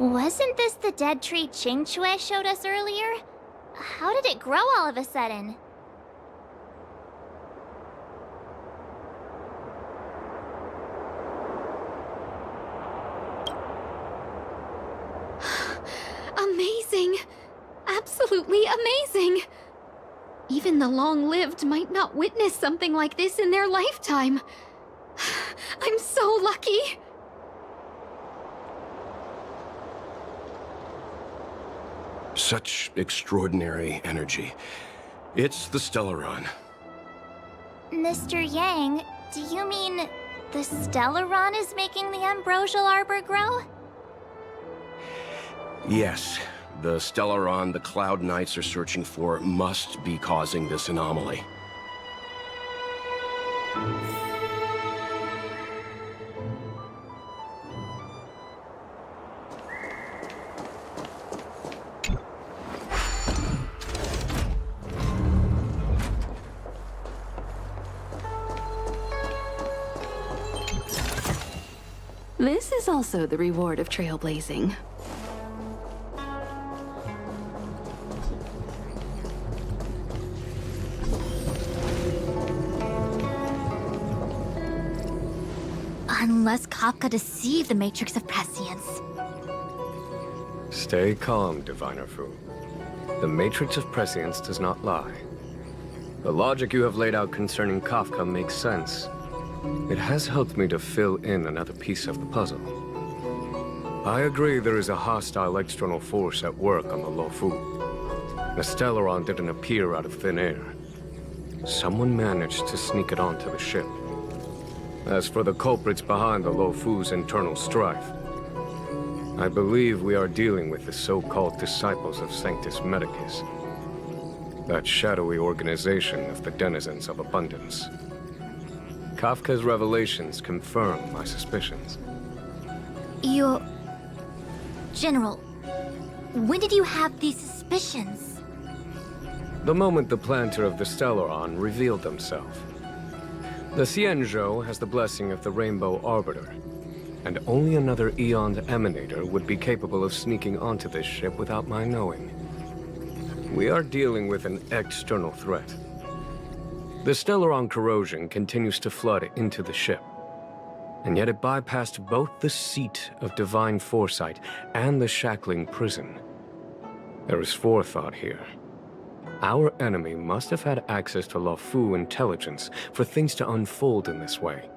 Wasn't this the dead tree Qingque showed us earlier? How did it grow all of a sudden? Amazing! Absolutely amazing! Even the long-lived might not witness something like this in their lifetime. I'm so lucky! Such extraordinary energy. It's the Stellaron. Mr. Yang, do you mean the Stellaron is making the ambrosial arbor grow? Yes, the Stellaron the Cloud Knights are searching for must be causing this anomaly. This is also the reward of trailblazing. Unless Kafka deceived the Matrix of Prescience. Stay calm, Diviner Fu. The Matrix of Prescience does not lie. The logic you have laid out concerning Kafka makes sense. It has helped me to fill in another piece of the puzzle. I agree there is a hostile external force at work on the Luofu. The Stellaron didn't appear out of thin air. Someone managed to sneak it onto the ship. As for the culprits behind the Luofu's internal strife, I believe we are dealing with the so-called disciples of Sanctus Medicus. That shadowy organization of the denizens of abundance. Kafka's revelations confirm my suspicions. General, when did you have these suspicions? The moment the planter of the Stellaron revealed himself. The Xianzhou has the blessing of the Rainbow Arbiter, and only another Aeon Emanator would be capable of sneaking onto this ship without my knowing. We are dealing with an external threat. The Stellaron corrosion continues to flood into the ship, and yet it bypassed both the seat of divine foresight and the shackling prison. There is forethought here. Our enemy must have had access to Luofu intelligence for things to unfold in this way.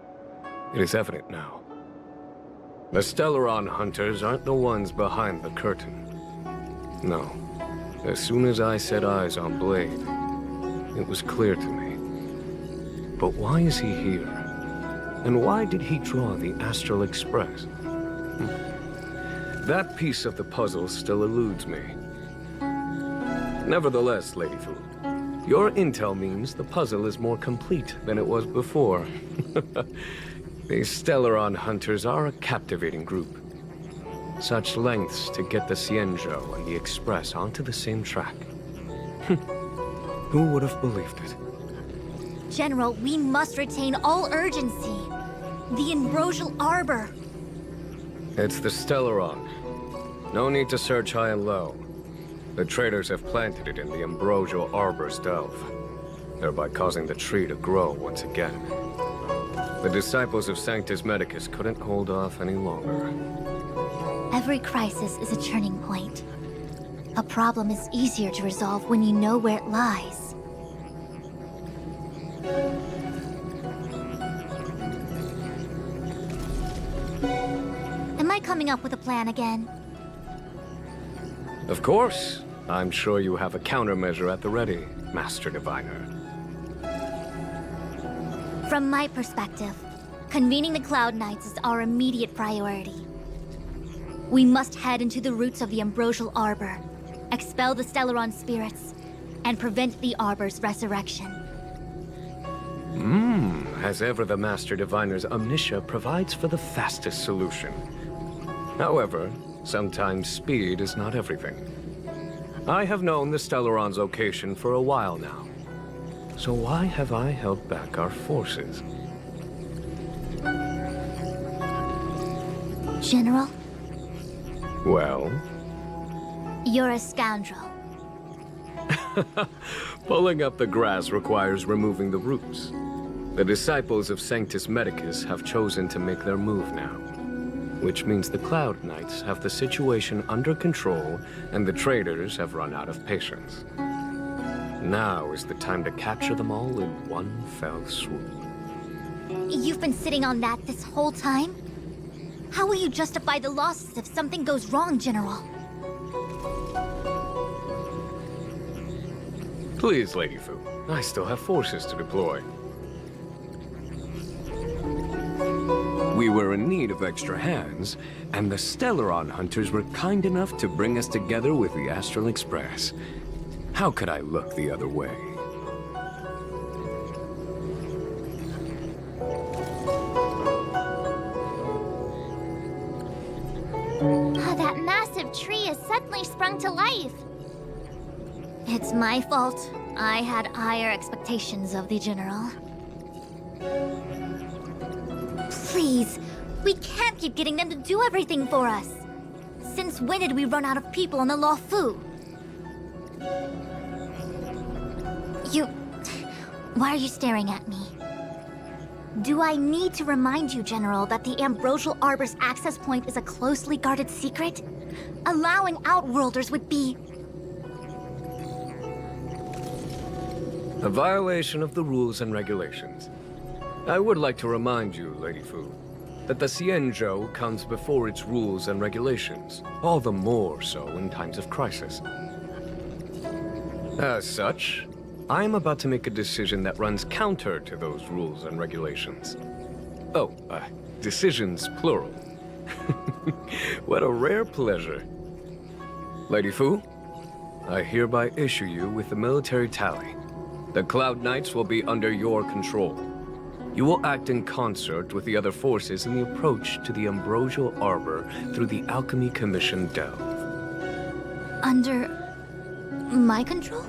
It is evident now. The Stellaron hunters aren't the ones behind the curtain. No. As soon as I set eyes on Blade, it was clear to me. But why is he here? And why did he draw the Astral Express? That piece of the puzzle still eludes me. Nevertheless, Lady Fu, your intel means the puzzle is more complete than it was before. These Stellaron hunters are a captivating group. Such lengths to get the Xianzhou and the Express onto the same track. Who would have believed it? General, we must retain all urgency. The ambrosial arbor. It's the Stellaron. No need to search high and low. The traders have planted it in the ambrosial arbor's delve, thereby causing the tree to grow once again. The disciples of Sanctus Medicus couldn't hold off any longer. Every crisis is a turning point. A problem is easier to resolve when you know where it lies. Am I coming up with a plan again? Of course. I'm sure you have a countermeasure at the ready, Master Diviner. From my perspective, convening the Cloud Knights is our immediate priority. We must head into the roots of the ambrosial arbor, expel the Stellaron spirits, and prevent the arbor's resurrection. As ever, the Master Diviner's omniscia provides for the fastest solution. However, sometimes speed is not everything. I have known the Stellaron's location for a while now. So why have I held back our forces? General? Well? You're a scoundrel. Pulling up the grass requires removing the roots. The disciples of Sanctus Medicus have chosen to make their move now, which means the Cloud Knights have the situation under control and the traitors have run out of patience. Now is the time to capture them all in one fell swoop. You've been sitting on that this whole time? How will you justify the losses if something goes wrong, General? Please, Lady Fu. I still have forces to deploy. We were in need of extra hands, and the Stellaron hunters were kind enough to bring us together with the Astral Express. How could I look the other way? That massive tree has suddenly sprung to life. It's my fault. I had higher expectations of the General. Please, we can't keep getting them to do everything for us. Since when did we run out of people on the Luofu? Why are you staring at me? Do I need to remind you, General, that the Ambrosial Arbor's access point is a closely guarded secret? Allowing Outworlders would be... a violation of the rules and regulations. I would like to remind you, Lady Fu, that the Xianzhou comes before its rules and regulations, all the more so in times of crisis. As such, I am about to make a decision that runs counter to those rules and regulations. Oh, decisions plural. What a rare pleasure. Lady Fu, I hereby issue you with the military tally. The Cloud Knights will be under your control. You will act in concert with the other forces in the approach to the Ambrosial Arbor through the Alchemy Commission delve. Under... my control?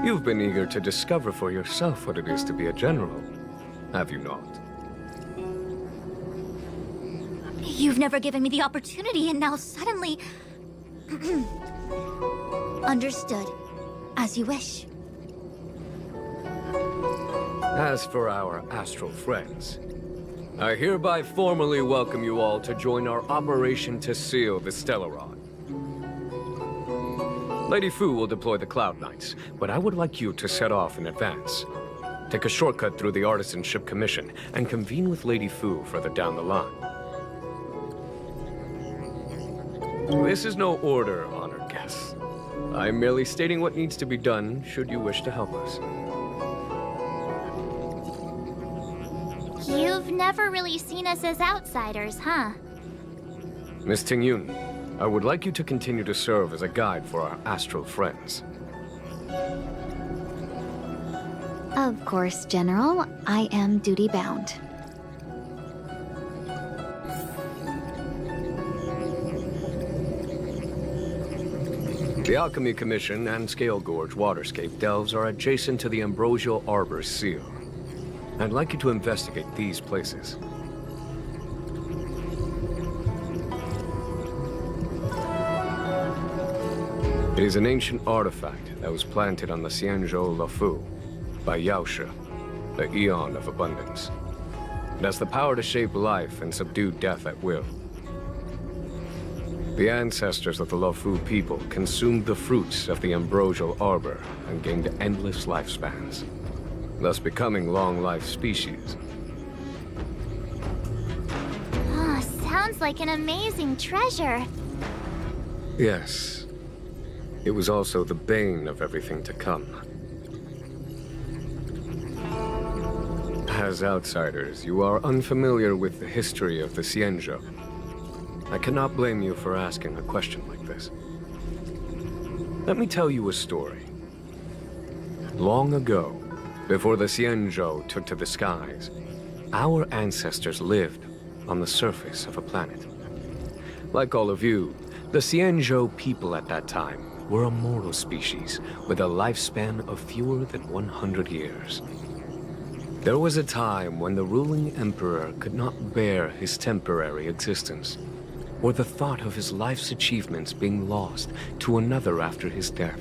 You've been eager to discover for yourself what it is to be a general, have you not? You've never given me the opportunity, and now suddenly... Understood. As you wish. As for our astral friends, I hereby formally welcome you all to join our operation to seal the Stellaron. Lady Fu will deploy the Cloud Knights, but I would like you to set off in advance. Take a shortcut through the Artisanship Commission and convene with Lady Fu further down the line. This is no order, honored guests. I'm merely stating what needs to be done should you wish to help us. You've never really seen us as outsiders, huh? Miss Tingyun, I would like you to continue to serve as a guide for our astral friends. Of course, General. I am duty-bound. The Alchemy Commission and Scale Gorge Waterscape delves are adjacent to the Ambrosial Arbor seal. I'd like you to investigate these places. It is an ancient artifact that was planted on the Xianzhou Luofu by Yaoshe, the Eon of Abundance. It has the power to shape life and subdue death at will. The ancestors of the Luofu people consumed the fruits of the Ambrosial Arbor and gained endless lifespans, thus becoming long-life species. Oh, sounds like an amazing treasure. Yes. It was also the bane of everything to come. As outsiders, you are unfamiliar with the history of the Xianzhou. I cannot blame you for asking a question like this. Let me tell you a story. Long ago, before the Xianzhou took to the skies, our ancestors lived on the surface of a planet. Like all of you, the Xianzhou people at that time were a mortal species with a lifespan of fewer than 100 years. There was a time when the ruling emperor could not bear his temporary existence. or the thought of his life's achievements being lost to another after his death.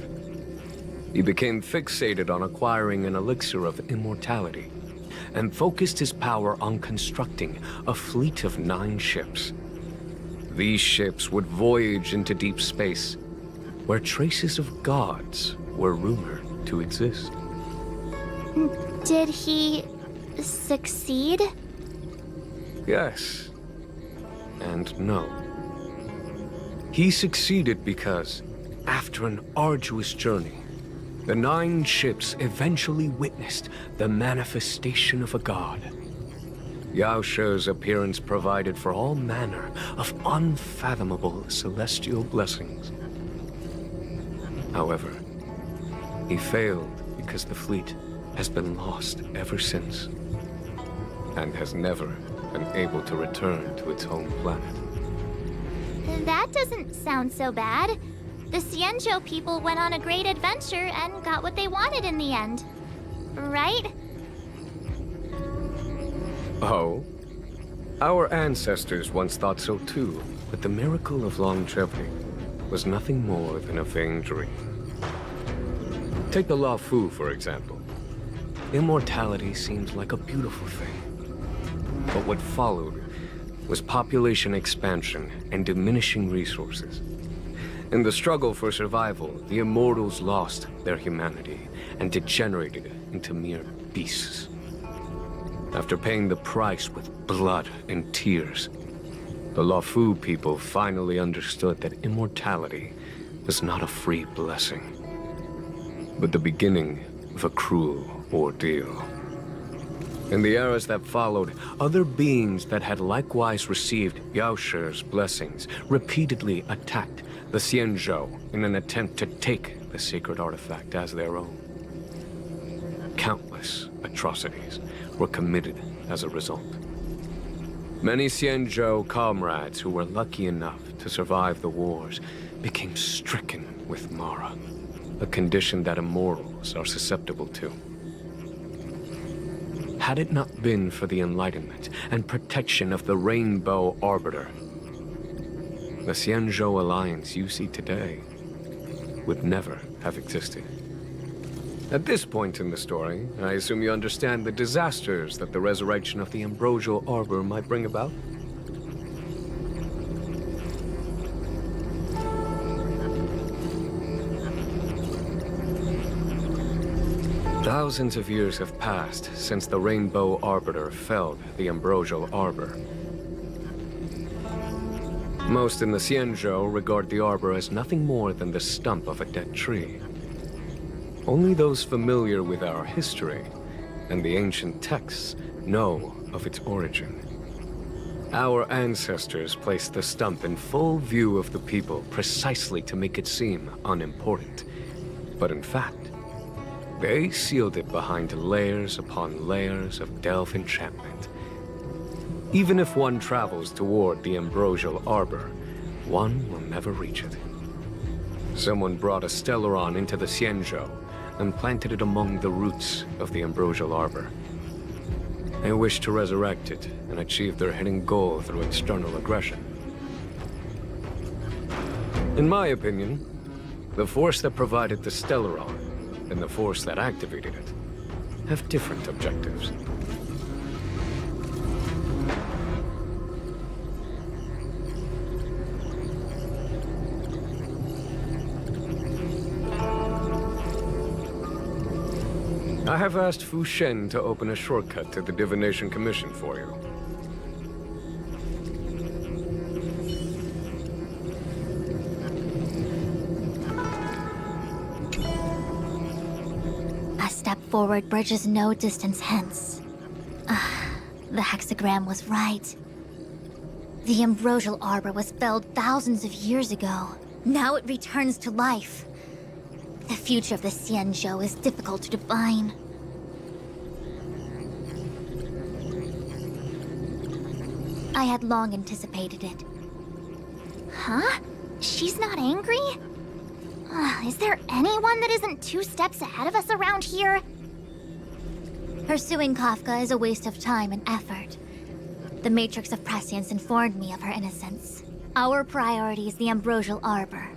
He became fixated on acquiring an elixir of immortality, and focused his power on constructing a fleet of 9 ships. These ships would voyage into deep space, where traces of gods were rumored to exist. Did he succeed? Yes, and no. He succeeded because, after an arduous journey, the 9 ships eventually witnessed the manifestation of a god. Yao She's appearance provided for all manner of unfathomable celestial blessings. However, he failed because the fleet has been lost ever since, and has never been able to return to its home planet. That doesn't sound so bad. The Xianzhou people went on a great adventure and got what they wanted in the end. Right? Oh? Our ancestors once thought so too, but the miracle of longevity was nothing more than a vain dream. Take the Luofu, for example. Immortality seems like a beautiful thing. But what followed was population expansion and diminishing resources. In the struggle for survival, the immortals lost their humanity and degenerated into mere beasts. After paying the price with blood and tears, the Luofu people finally understood that immortality was not a free blessing, but the beginning of a cruel ordeal. In the eras that followed, other beings that had likewise received Yao She's blessings repeatedly attacked the Xianzhou in an attempt to take the sacred artifact as their own. Countless atrocities were committed as a result. Many Xianzhou comrades who were lucky enough to survive the wars became stricken with Mara, a condition that immortals are susceptible to. Had it not been for the enlightenment and protection of the Rainbow Arbiter, the Xianzhou Alliance you see today would never have existed. At this point in the story, I assume you understand the disasters that the resurrection of the Ambrosial Arbor might bring about? Thousands of years have passed since the Rainbow Arbiter felled the Ambrosial Arbor. Most in the Xianzhou regard the Arbor as nothing more than the stump of a dead tree. Only those familiar with our history and the ancient texts know of its origin. Our ancestors placed the stump in full view of the people precisely to make it seem unimportant. But in fact, they sealed it behind layers upon layers of delve enchantment. Even if one travels toward the Ambrosial Arbor, one will never reach it. Someone brought a Stellaron into the Xianzhou and planted it among the roots of the Ambrosial Arbor. They wished to resurrect it and achieve their hidden goal through external aggression. In my opinion, the force that provided the Stellaron and the force that activated it have different objectives. I have asked Fu Shen to open a shortcut to the Divination Commission for you. A step forward bridges no distance hence. The hexagram was right. The Ambrosial Arbor was felled thousands of years ago. Now it returns to life. The future of the Xianzhou is difficult to define. I had long anticipated it. Huh? She's not angry? Is there anyone that isn't 2 steps ahead of us around here? Pursuing Kafka is a waste of time and effort. The Matrix of Prescience informed me of her innocence. Our priority is the Ambrosial Arbor.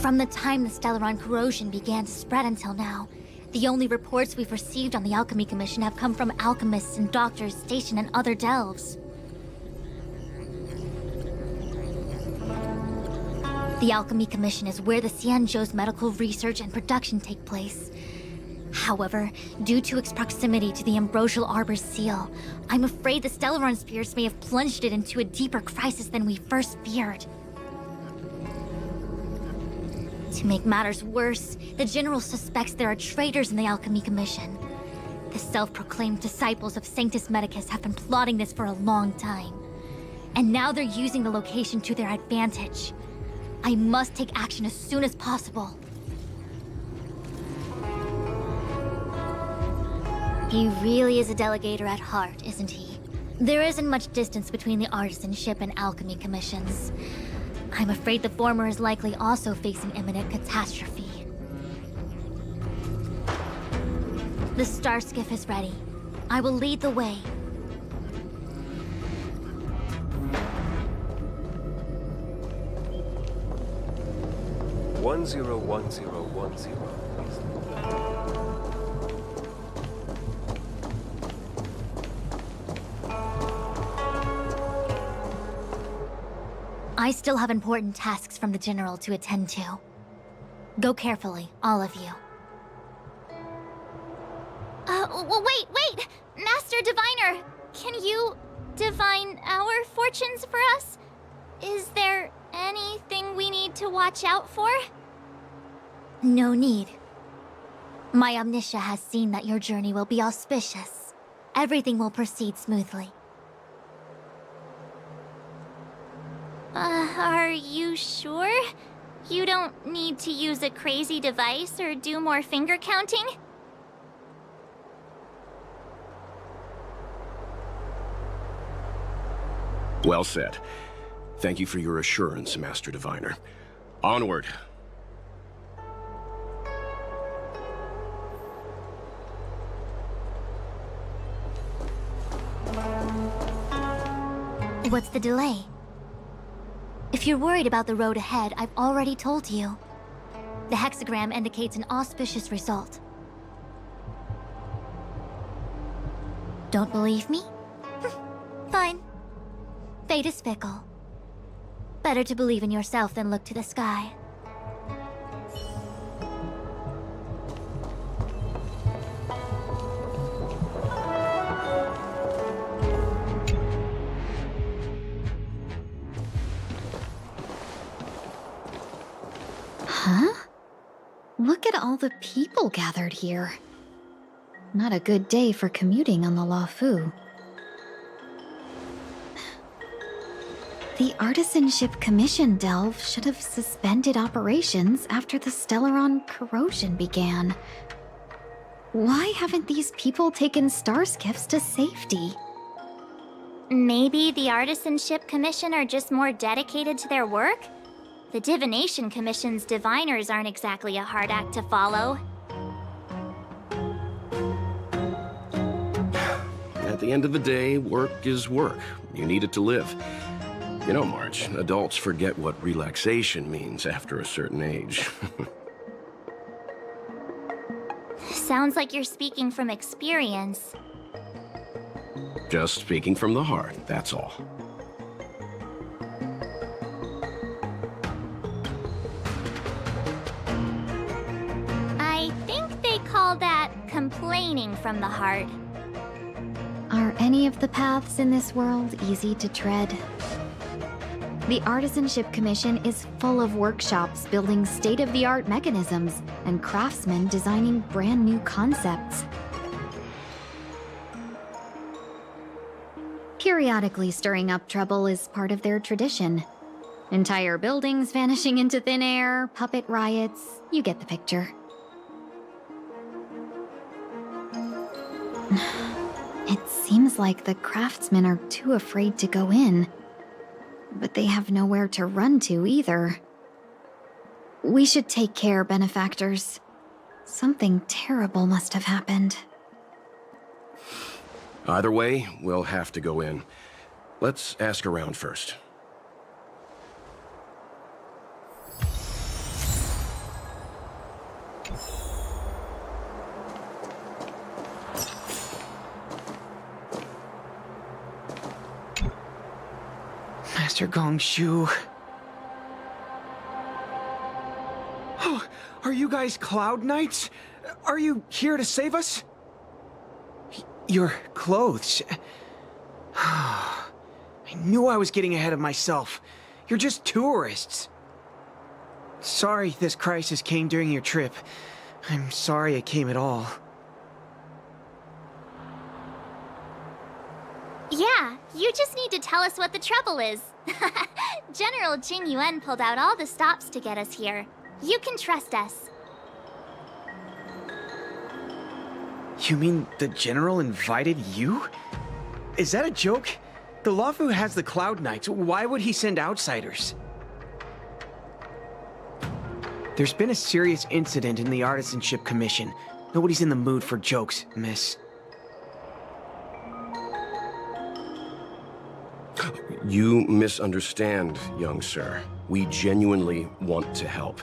From the time the Stellaron corrosion began to spread until now, the only reports we've received on the Alchemy Commission have come from alchemists and doctors stationed in other delves. The Alchemy Commission is where the Xianzhou's medical research and production take place. However, due to its proximity to the Ambrosial Arbor's seal, I'm afraid the Stellaron spirits may have plunged it into a deeper crisis than we first feared. To make matters worse, the General suspects there are traitors in the Alchemy Commission. The self-proclaimed disciples of Sanctus Medicus have been plotting this for a long time. And now they're using the location to their advantage. I must take action as soon as possible. He really is a delegator at heart, isn't he? There isn't much distance between the artisanship and alchemy commissions. I'm afraid the former is likely also facing imminent catastrophe. The star skiff is ready. I will lead the way. 101010, please. I still have important tasks from the General to attend to. Go carefully, all of you. Wait! Master Diviner! Can you divine our fortunes for us? Is there anything we need to watch out for? No need. My Omniscia has seen that your journey will be auspicious. Everything will proceed smoothly. Are you sure? You don't need to use a crazy device or do more finger counting? Well said. Thank you for your assurance, Master Diviner. Onward. What's the delay? If you're worried about the road ahead, I've already told you. The hexagram indicates an auspicious result. Don't believe me? Fine. Fate is fickle. Better to believe in yourself than look to the sky. Huh? Look at all the people gathered here. Not a good day for commuting on the Luofu. The Artisanship Commission delve should have suspended operations after the Stellaron corrosion began. Why haven't these people taken star skiffs to safety? Maybe the Artisanship Commission are just more dedicated to their work? The Divination Commission's diviners aren't exactly a hard act to follow. At the end of the day, work is work. You need it to live. You know, March, adults forget what relaxation means after a certain age. Sounds like you're speaking from experience. Just speaking from the heart, that's all. I think they call that complaining from the heart. Are any of the paths in this world easy to tread? The Artisanship Commission is full of workshops building state-of-the-art mechanisms and craftsmen designing brand new concepts. Periodically stirring up trouble is part of their tradition. Entire buildings vanishing into thin air, puppet riots, you get the picture. It seems like the craftsmen are too afraid to go in. But they have nowhere to run to either. We should take care, benefactors. Something terrible must have happened. Either way, we'll have to go in. Let's ask around first. Master Gongshu. Oh, are you guys Cloud Knights? Are you here to save us? Your clothes. I knew I was getting ahead of myself. You're just tourists. Sorry this crisis came during your trip. I'm sorry it came at all. Yeah, you just need to tell us what the trouble is. General Jing Yuan pulled out all the stops to get us here. You can trust us. You mean the General invited you? Is that a joke? The Luofu has the Cloud Knights. Why would he send outsiders? There's been a serious incident in the Artisanship Commission. Nobody's in the mood for jokes, miss. You misunderstand, young sir. We genuinely want to help.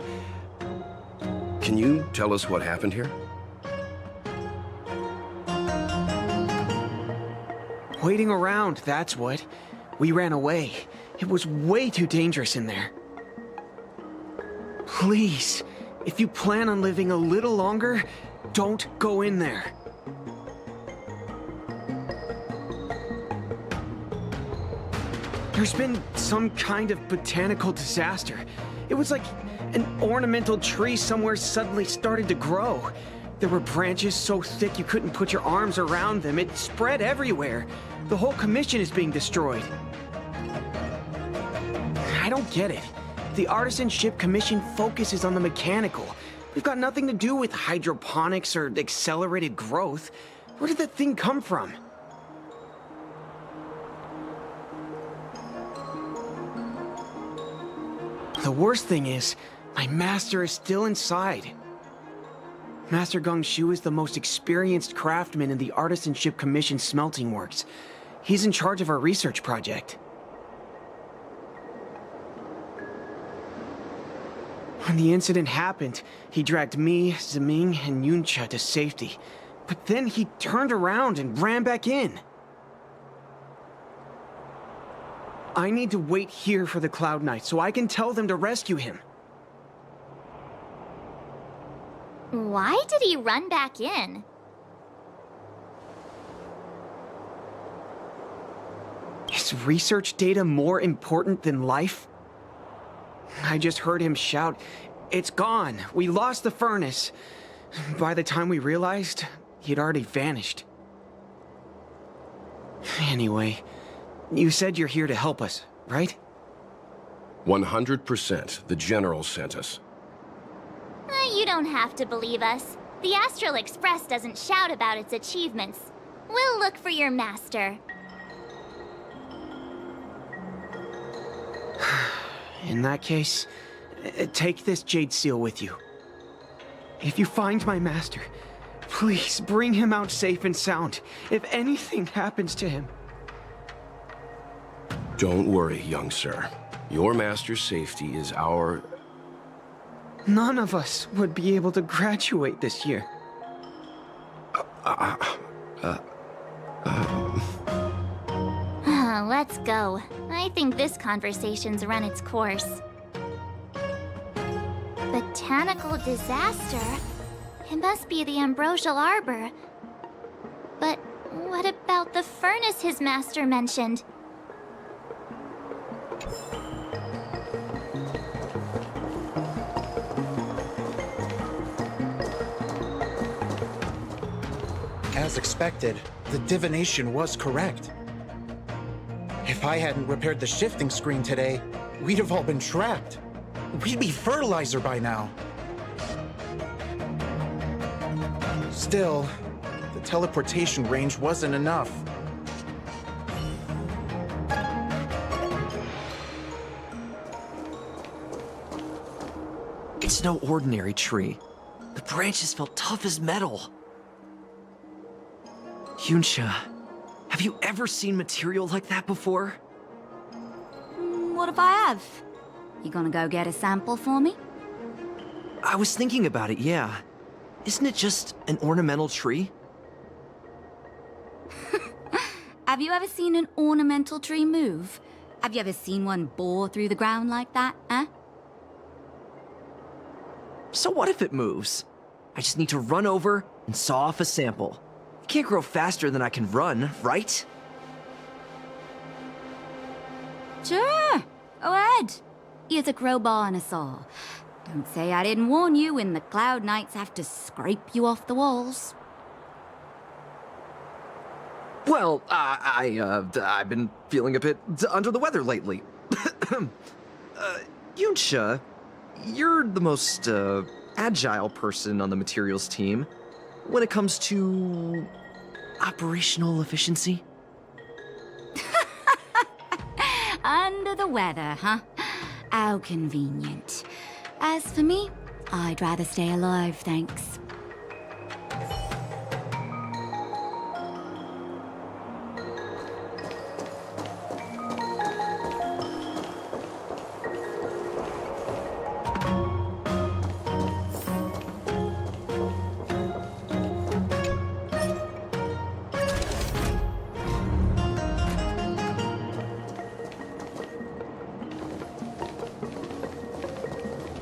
Can you tell us what happened here? Waiting around, that's what. We ran away. It was way too dangerous in there. Please, if you plan on living a little longer, don't go in there. There's been some kind of botanical disaster. It was like an ornamental tree somewhere suddenly started to grow. There were branches so thick you couldn't put your arms around them. It spread everywhere. The whole commission is being destroyed. I don't get it. The Artisanship Commission focuses on the mechanical. We've got nothing to do with hydroponics or accelerated growth. Where did that thing come from? The worst thing is, my master is still inside. Master Gongshu is the most experienced craftsman in the Artisanship Commission smelting works. He's in charge of our research project. When the incident happened, he dragged me, Ziming, and Yuncha to safety. But then he turned around and ran back in. I need to wait here for the Cloud Knight so I can tell them to rescue him. Why did he run back in? Is research data more important than life? I just heard him shout, "It's gone! We lost the furnace!" By the time we realized, he'd already vanished. Anyway, you said you're here to help us, right? 100%. The General sent us. You don't have to believe us. The Astral Express doesn't shout about its achievements. We'll look for your master. In that case, take this jade seal with you. If you find my master, please bring him out safe and sound. If anything happens to him. Don't worry, young sir. Your master's safety is our... None of us would be able to graduate this year. Let's go. I think this conversation's run its course. Botanical disaster? It must be the Ambrosial Arbor. But what about the furnace his master mentioned? As expected, the divination was correct. If I hadn't repaired the shifting screen today, we'd have all been trapped. We'd be fertilizer by now. Still, the teleportation range wasn't enough. It's no ordinary tree. The branches felt tough as metal. Yuncha, Have you ever seen material like that before? What if I have? You gonna go get a sample for me? I was thinking about it, yeah. Isn't it just an ornamental tree? Have you ever seen an ornamental tree move? Have you ever seen one bore through the ground like that, huh? So what if it moves? I just need to run over and saw off a sample. It can't grow faster than I can run, right? Sure, go ahead. Here's a crowbar and a saw. Don't say I didn't warn you when the Cloud Knights have to scrape you off the walls. Well, I've been feeling a bit under the weather lately. Yunsha, you're the most agile person on the materials team when it comes to operational efficiency. Under the weather, huh? How convenient. As for me, I'd rather stay alive, thanks.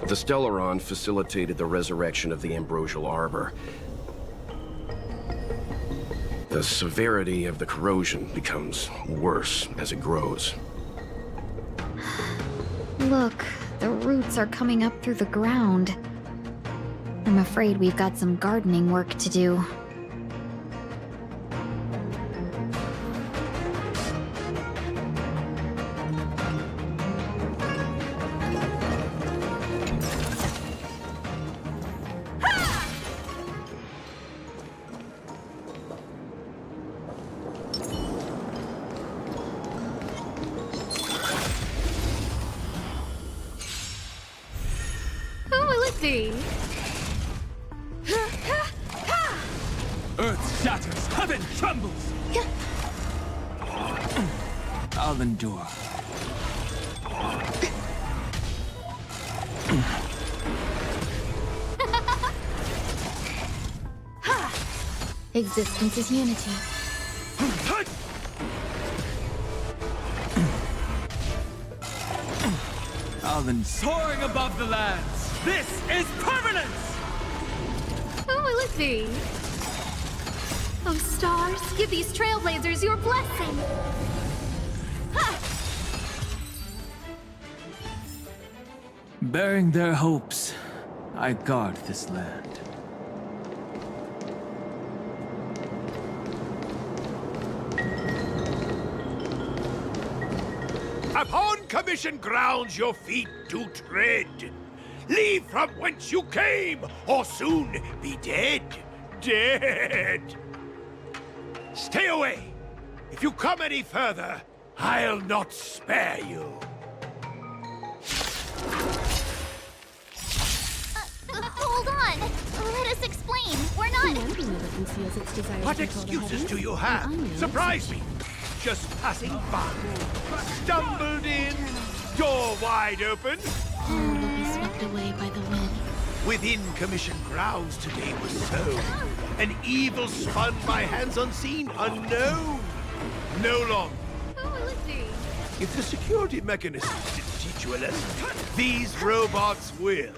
The Stellaron facilitated the resurrection of the Ambrosial Arbor. The severity of the corrosion becomes worse as it grows. Look, the roots are coming up through the ground. I'm afraid we've got some gardening work to do. Earth shatters, heaven trembles! I'll endure. Existence is unity. Alvin soaring above the lands. This is permanence! Who will it be? Oh, stars, give these trailblazers your blessing! Bearing their hopes, I guard this land. Upon commission grounds your feet do tread. Leave from whence you came, or soon be dead. Dead! Stay away! If you come any further, I'll not spare you. Hold on! Let us explain. We're not... What excuses do you have? Surprise me! Just passing by. Stumbled in, door wide open. All will be swept away by the wind. Within commission grounds today was sown. An evil spun by hands unseen, unknown. No longer. Who will it be? If the security mechanism didn't teach you a lesson, these robots will.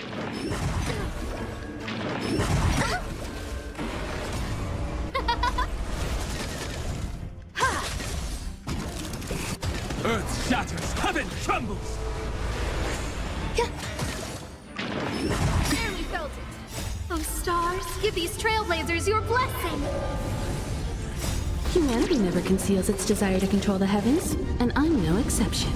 Earth shatters, heaven trembles! There, we felt it. Oh, stars, give these trailblazers your blessing! Humanity never conceals its desire to control the heavens, and I'm no exception.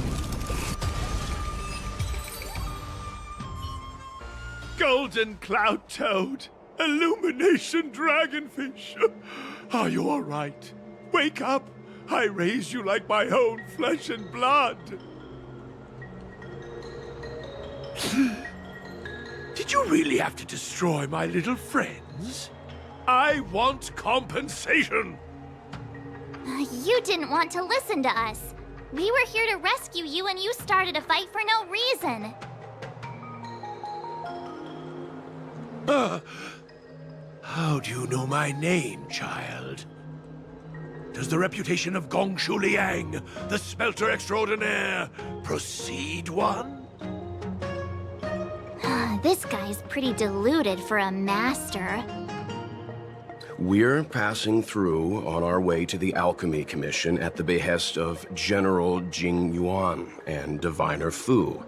Golden cloud toad, illumination dragonfish. Are you all right? Wake up! I raised you like my own flesh and blood. Did you really have to destroy my little friends? I want compensation. You didn't want to listen to us. We were here to rescue you and you started a fight for no reason. How do you know my name, child? Does the reputation of Gongshu Liang, the smelter extraordinaire, precede one? This guy's pretty deluded for a master. We're passing through on our way to the Alchemy Commission at the behest of General Jing Yuan and Diviner Fu.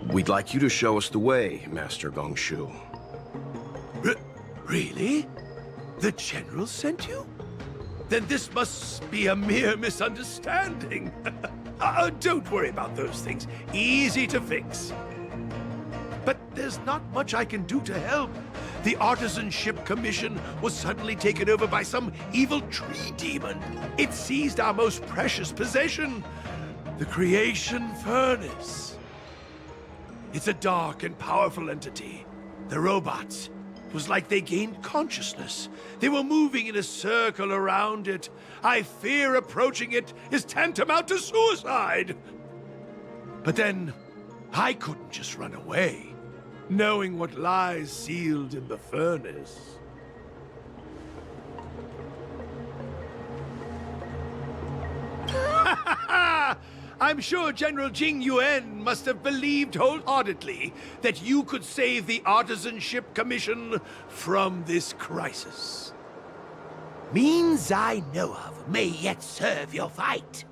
We'd like you to show us the way, Master Gongshu. Really? The General sent you? Then this must be a mere misunderstanding. Don't worry about those things. Easy to fix. But there's not much I can do to help. The Artisanship Commission was suddenly taken over by some evil tree demon. It seized our most precious possession, the Creation Furnace. It's a dark and powerful entity. The robots, it was like they gained consciousness. They were moving in a circle around it. I fear approaching it is tantamount to suicide. But then, I couldn't just run away, knowing what lies sealed in the furnace. I'm sure General Jing Yuan must have believed wholeheartedly that you could save the Artisanship Commission from this crisis. Means I know of may yet serve your fight.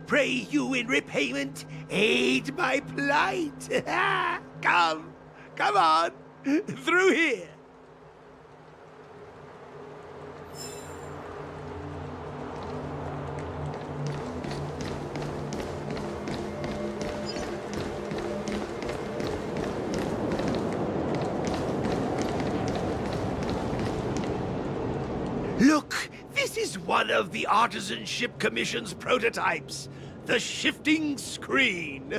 Pray you in repayment aid my plight. Come on, through here. Look, this is one of the Artisanship Commission's prototypes. The shifting screen.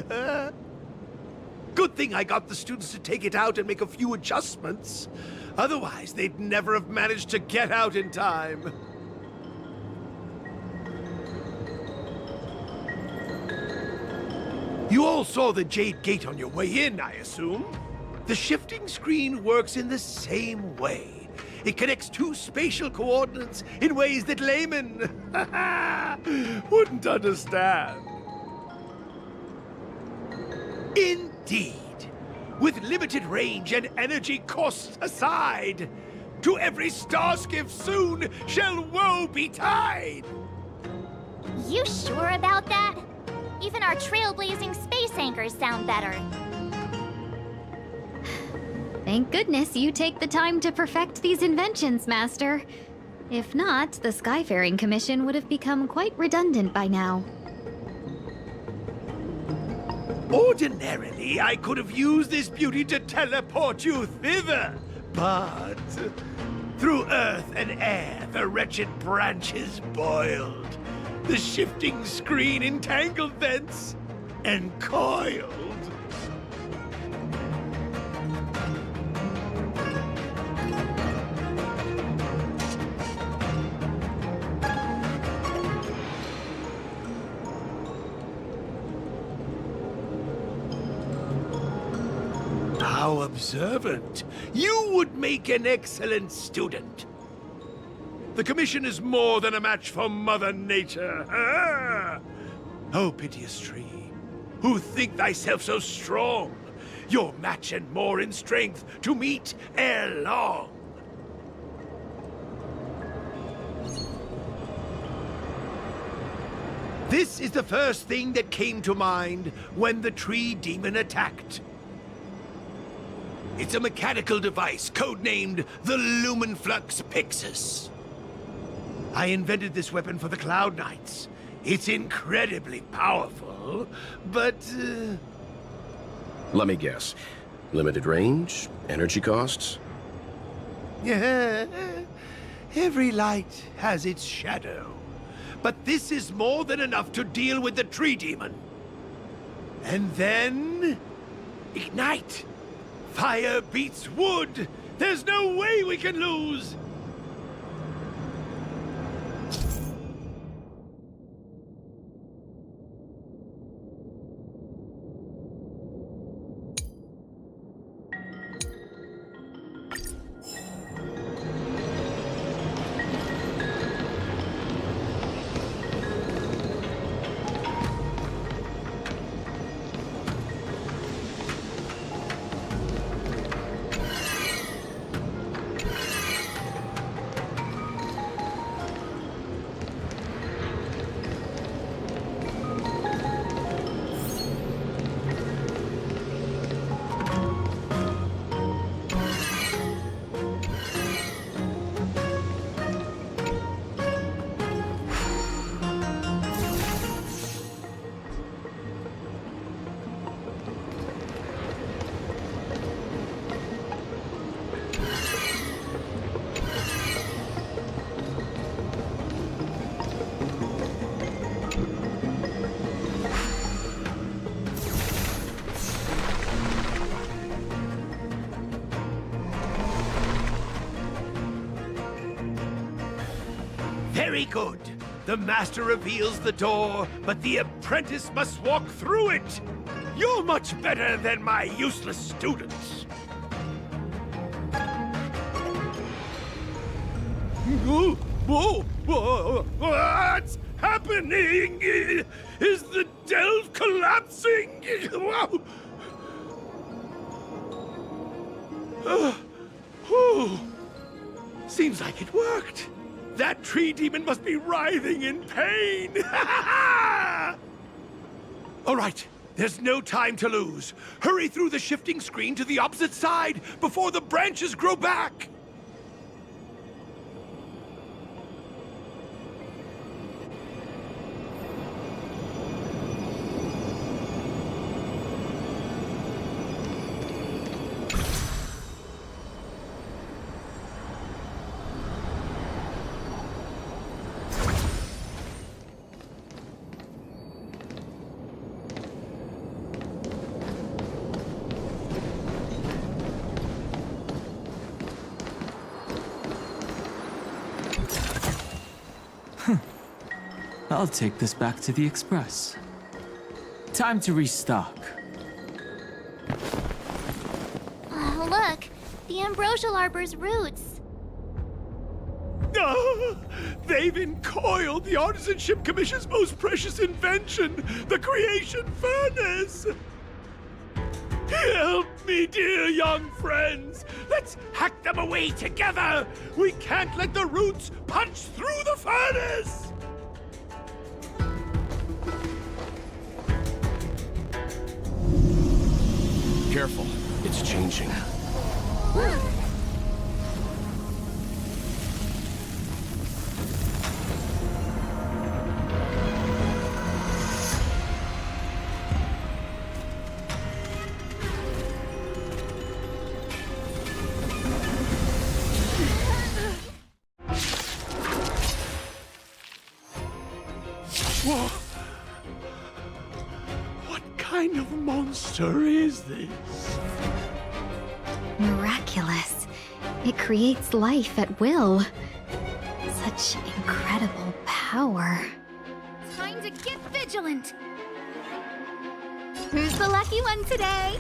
Good thing I got the students to take it out and make a few adjustments. Otherwise, they'd never have managed to get out in time. You all saw the Jade Gate on your way in, I assume? The shifting screen works in the same way. It connects two spatial coordinates in ways that laymen wouldn't understand. Indeed. With limited range and energy costs aside, to every starskiff soon shall woe betide. You sure about that? Even our trailblazing space anchors sound better. Thank goodness you take the time to perfect these inventions, Master. If not, the Skyfaring Commission would have become quite redundant by now. Ordinarily, I could have used this beauty to teleport you thither, but through earth and air, the wretched branches boiled. The shifting screen entangled thence and coiled. How observant. You would make an excellent student. The Commission is more than a match for Mother Nature. Oh, piteous tree, who think thyself so strong, your match and more in strength to meet ere long. This is the first thing that came to mind when the tree demon attacked. It's a mechanical device codenamed the Lumenflux Pixis. I invented this weapon for the Cloud Knights. It's incredibly powerful, but... Let me guess. Limited range? Energy costs? Yeah, every light has its shadow. But this is more than enough to deal with the tree demon. And then... ignite! Fire beats wood! There's no way we can lose! Very good. The master reveals the door, but the apprentice must walk through it. You're much better than my useless students. What's happening? Is the delve collapsing? Seems like it worked. That tree demon must be writhing in pain. All right, there's no time to lose. Hurry through the shifting screen to the opposite side before the branches grow back. I'll take this back to the Express. Time to restock. Oh, look! The Ambrosial Arbor's roots. They've encoiled the Artisanship Commission's most precious invention, the Creation Furnace! Help me, dear young friends! Let's hack them away together! We can't let the roots punch through the furnace! Careful, it's changing. Whoa! What kind of monster is this? Miraculous. It creates life at will. Such incredible power. Time to get vigilant! Who's the lucky one today?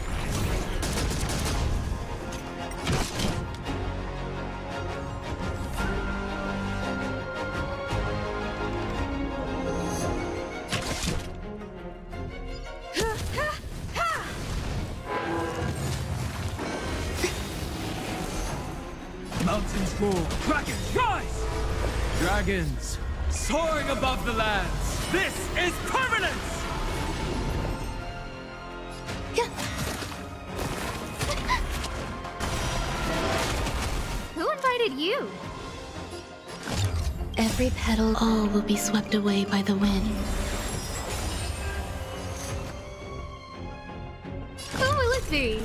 Mountains roar. Dragons, rise! Dragons, soaring above the lands. This is permanence! Who invited you? Every petal, all will be swept away by the wind. Who will it be?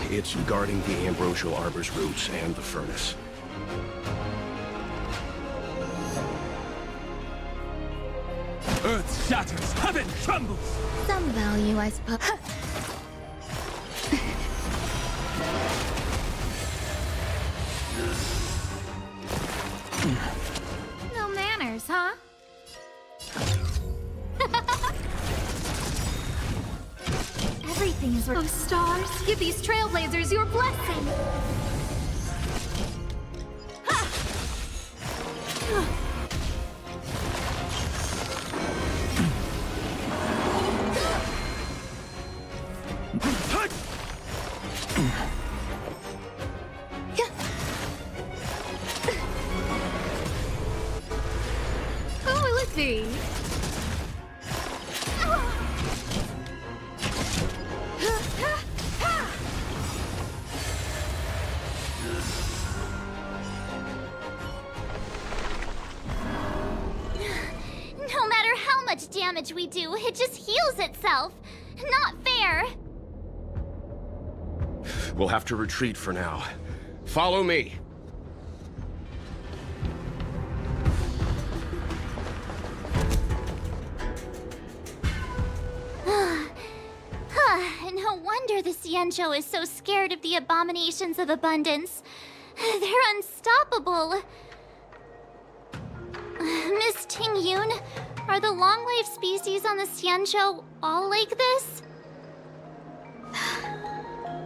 It's guarding the Ambrosial Arbor's roots and the furnace. Earth shatters, heaven trembles! Some value, I suppose. No manners, huh? Everything is... Oh, stars, give these trailblazers your blessing! Who will it be? No matter how much damage we do, it just heals itself. Not fair. We'll have to retreat for now. Follow me. No wonder the Xianzhou is so scared of the abominations of abundance. They're unstoppable. Miss Ting Yun, are the long-life species on the Xianzhou all like this?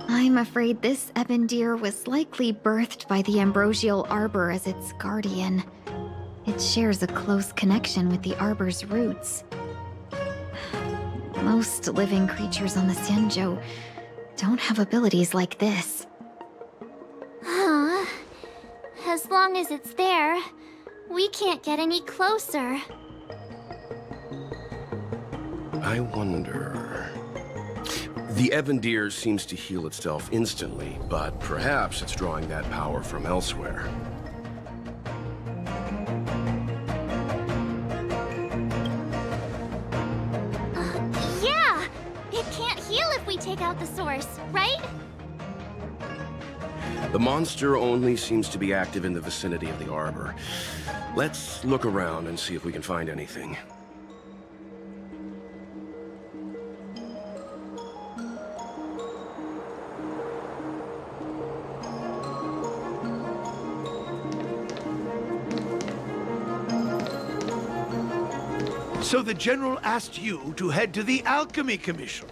I'm afraid this ebon deer was likely birthed by the ambrosial arbor as its guardian. It shares a close connection with the arbor's roots. Most living creatures on the Xianzhou don't have abilities like this. Huh. As long as it's there, we can't get any closer. I wonder... The ebon deer seems to heal itself instantly, but perhaps it's drawing that power from elsewhere. Yeah! It can't heal if we take out the source, right? The monster only seems to be active in the vicinity of the arbor. Let's look around and see if we can find anything. So the General asked you to head to the Alchemy Commission,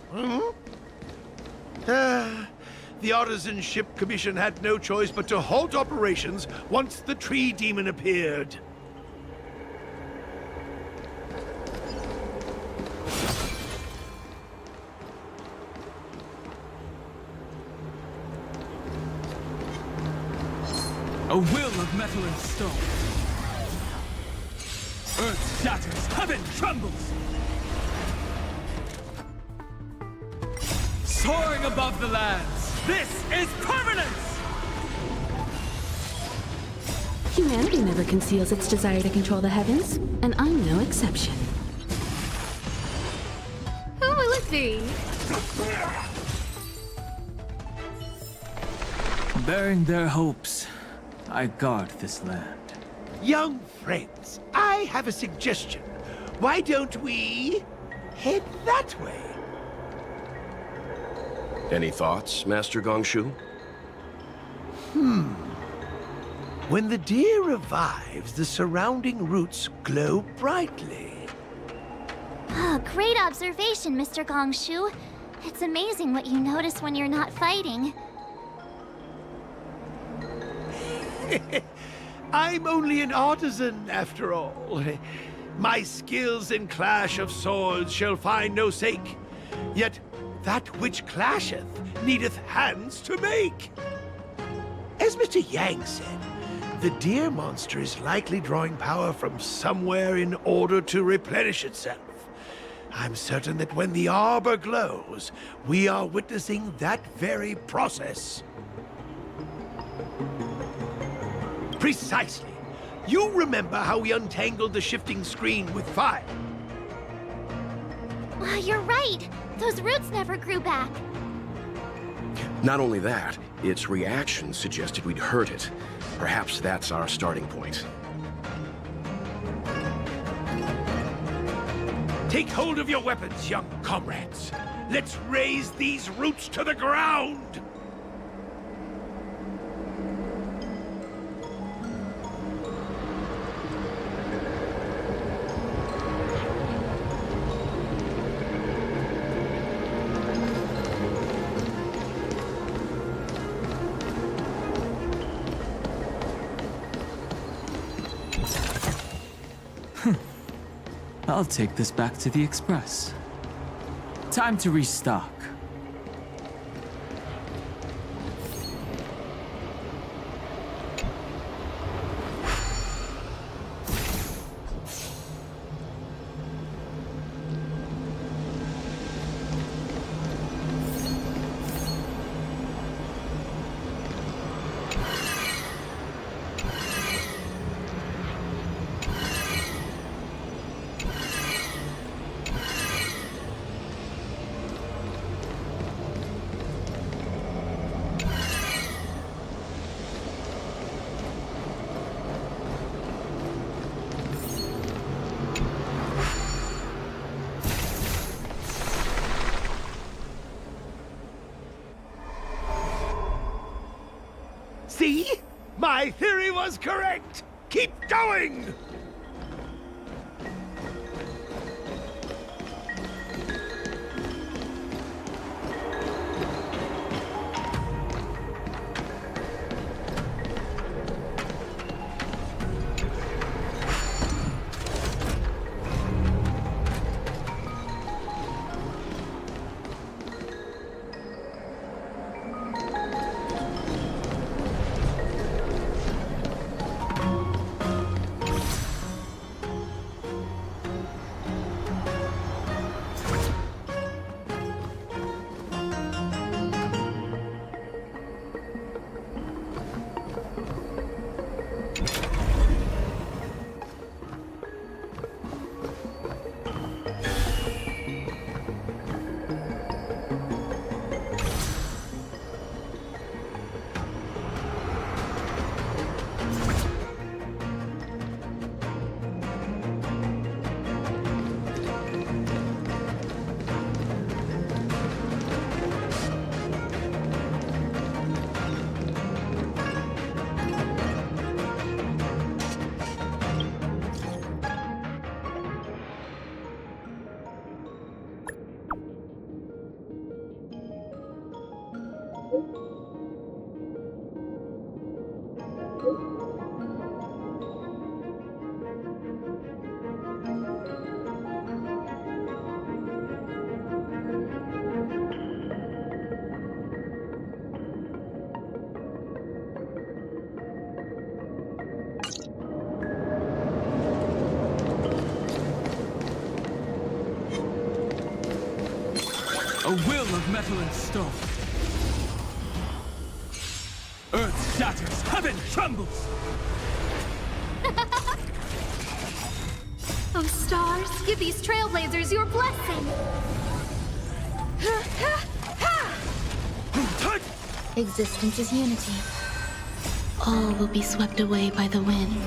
the Artisan Ship Commission had no choice but to halt operations once the tree demon appeared. A will of metal and stone. Earth shatters, heaven trembles! Soaring above the lands, this is permanence! Humanity never conceals its desire to control the heavens, and I'm no exception. Who will it be? Bearing their hopes, I guard this land. Young friends, I have a suggestion. Why don't we head that way? Any thoughts, Master Gongshu? When the deer revives, the surrounding roots glow brightly. Oh, great observation, Mr. Gongshu. It's amazing what you notice when you're not fighting. I'm only an artisan, after all. My skills in clash of swords shall find no sake. Yet that which clasheth needeth hands to make. As Mr. Yang said, the deer monster is likely drawing power from somewhere in order to replenish itself. I'm certain that when the arbor glows, we are witnessing that very process. Precisely. You remember how we untangled the shifting screen with fire? You're right. Those roots never grew back. Not only that, its reaction suggested we'd hurt it. Perhaps that's our starting point. Take hold of your weapons, young comrades. Let's raze these roots to the ground! I'll take this back to the Express. Time to restock. My theory was correct! Keep going! A will of metal and stone. Earth shatters, heaven trembles! Oh, stars, give these trailblazers your blessing! Existence is unity. All will be swept away by the wind.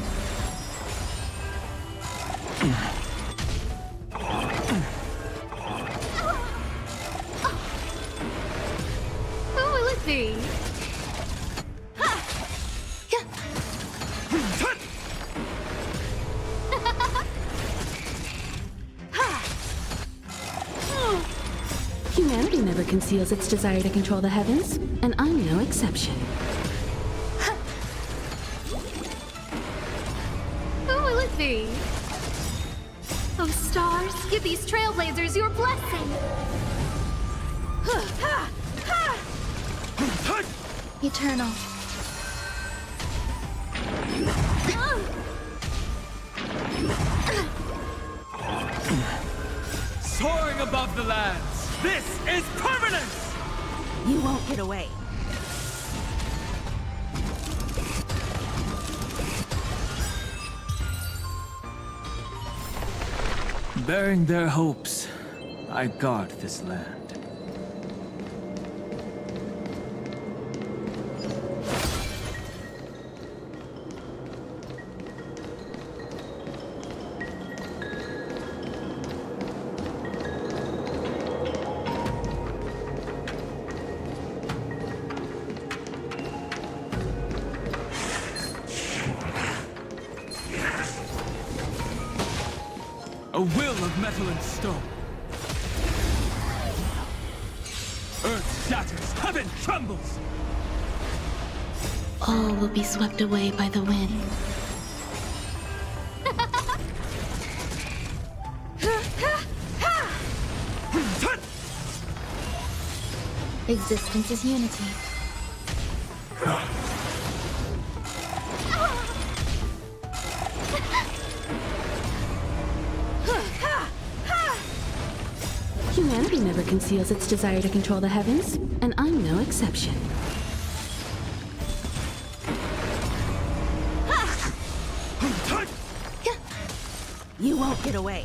Who will it be? Humanity never conceals its desire to control the heavens, and I'm no exception. Who will it be? Oh, stars, give these trailblazers your blessing! Eternal. Soaring above the lands, this is permanence! You won't get away. Bearing their hopes, I guard this land. A will of metal and stone. Earth shatters, heaven trembles! All will be swept away by the wind. Existence is unity. Humanity never conceals its desire to control the heavens, and I'm no exception. You won't get away.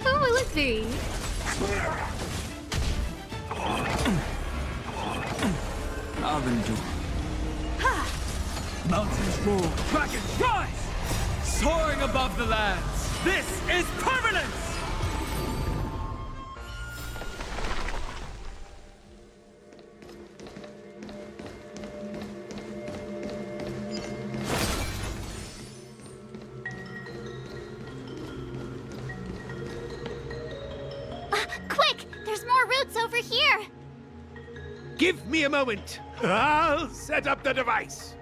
Who will it be? I'll endure. Mountains roar, dragons rise! Soaring above the lands, this is permanence! There's more roots over here! Give me a moment. I'll set up the device.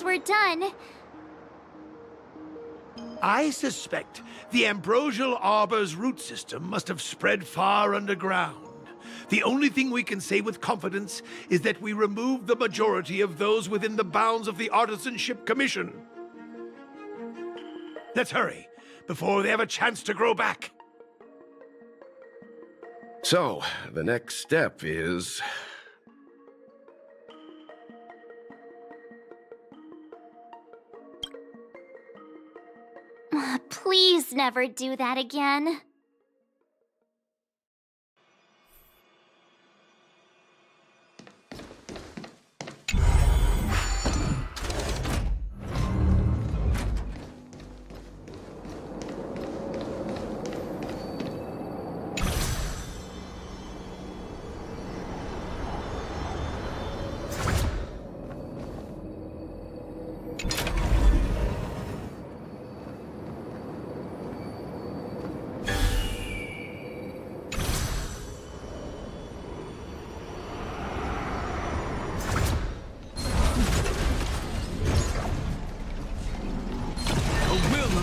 We're done. I suspect the Ambrosial Arbor's root system must have spread far underground. The only thing we can say with confidence is that we removed the majority of those within the bounds of the Artisanship Commission. Let's hurry, before they have a chance to grow back. So, the next step is... Please never do that again.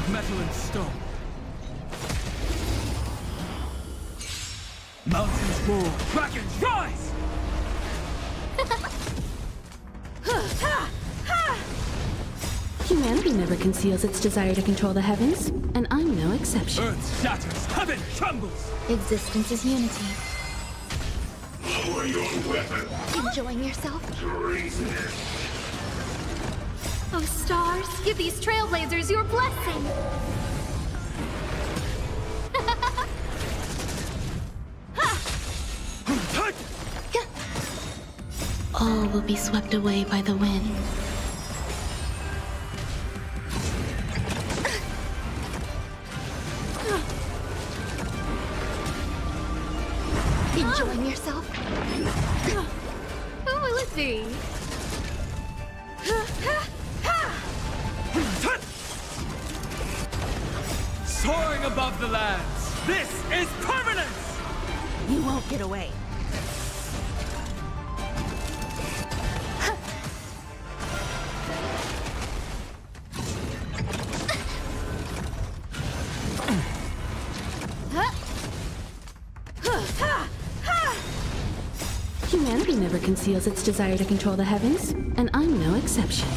Metal and stone. Mountains roar, dragons rise! Humanity never conceals its desire to control the heavens, and I'm no exception. Earth shatters, heaven trembles! Existence is unity. Lower your weapon. Enjoying yourself? Treasonous. Oh, stars, give these trailblazers your blessing! All will be swept away by the wind. Enjoying yourself? Who will it be? Soaring above the lands, this is permanence! You won't get away. Humanity never conceals its desire to control the heavens, and I'm no exception.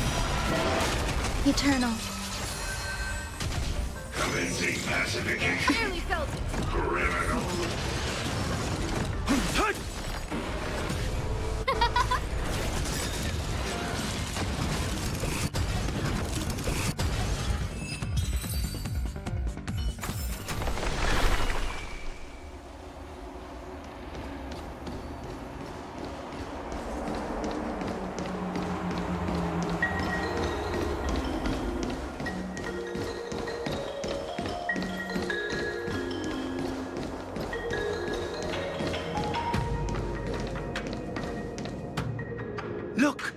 Eternal. Commencing pacification. Barely felt it. Criminal. Look!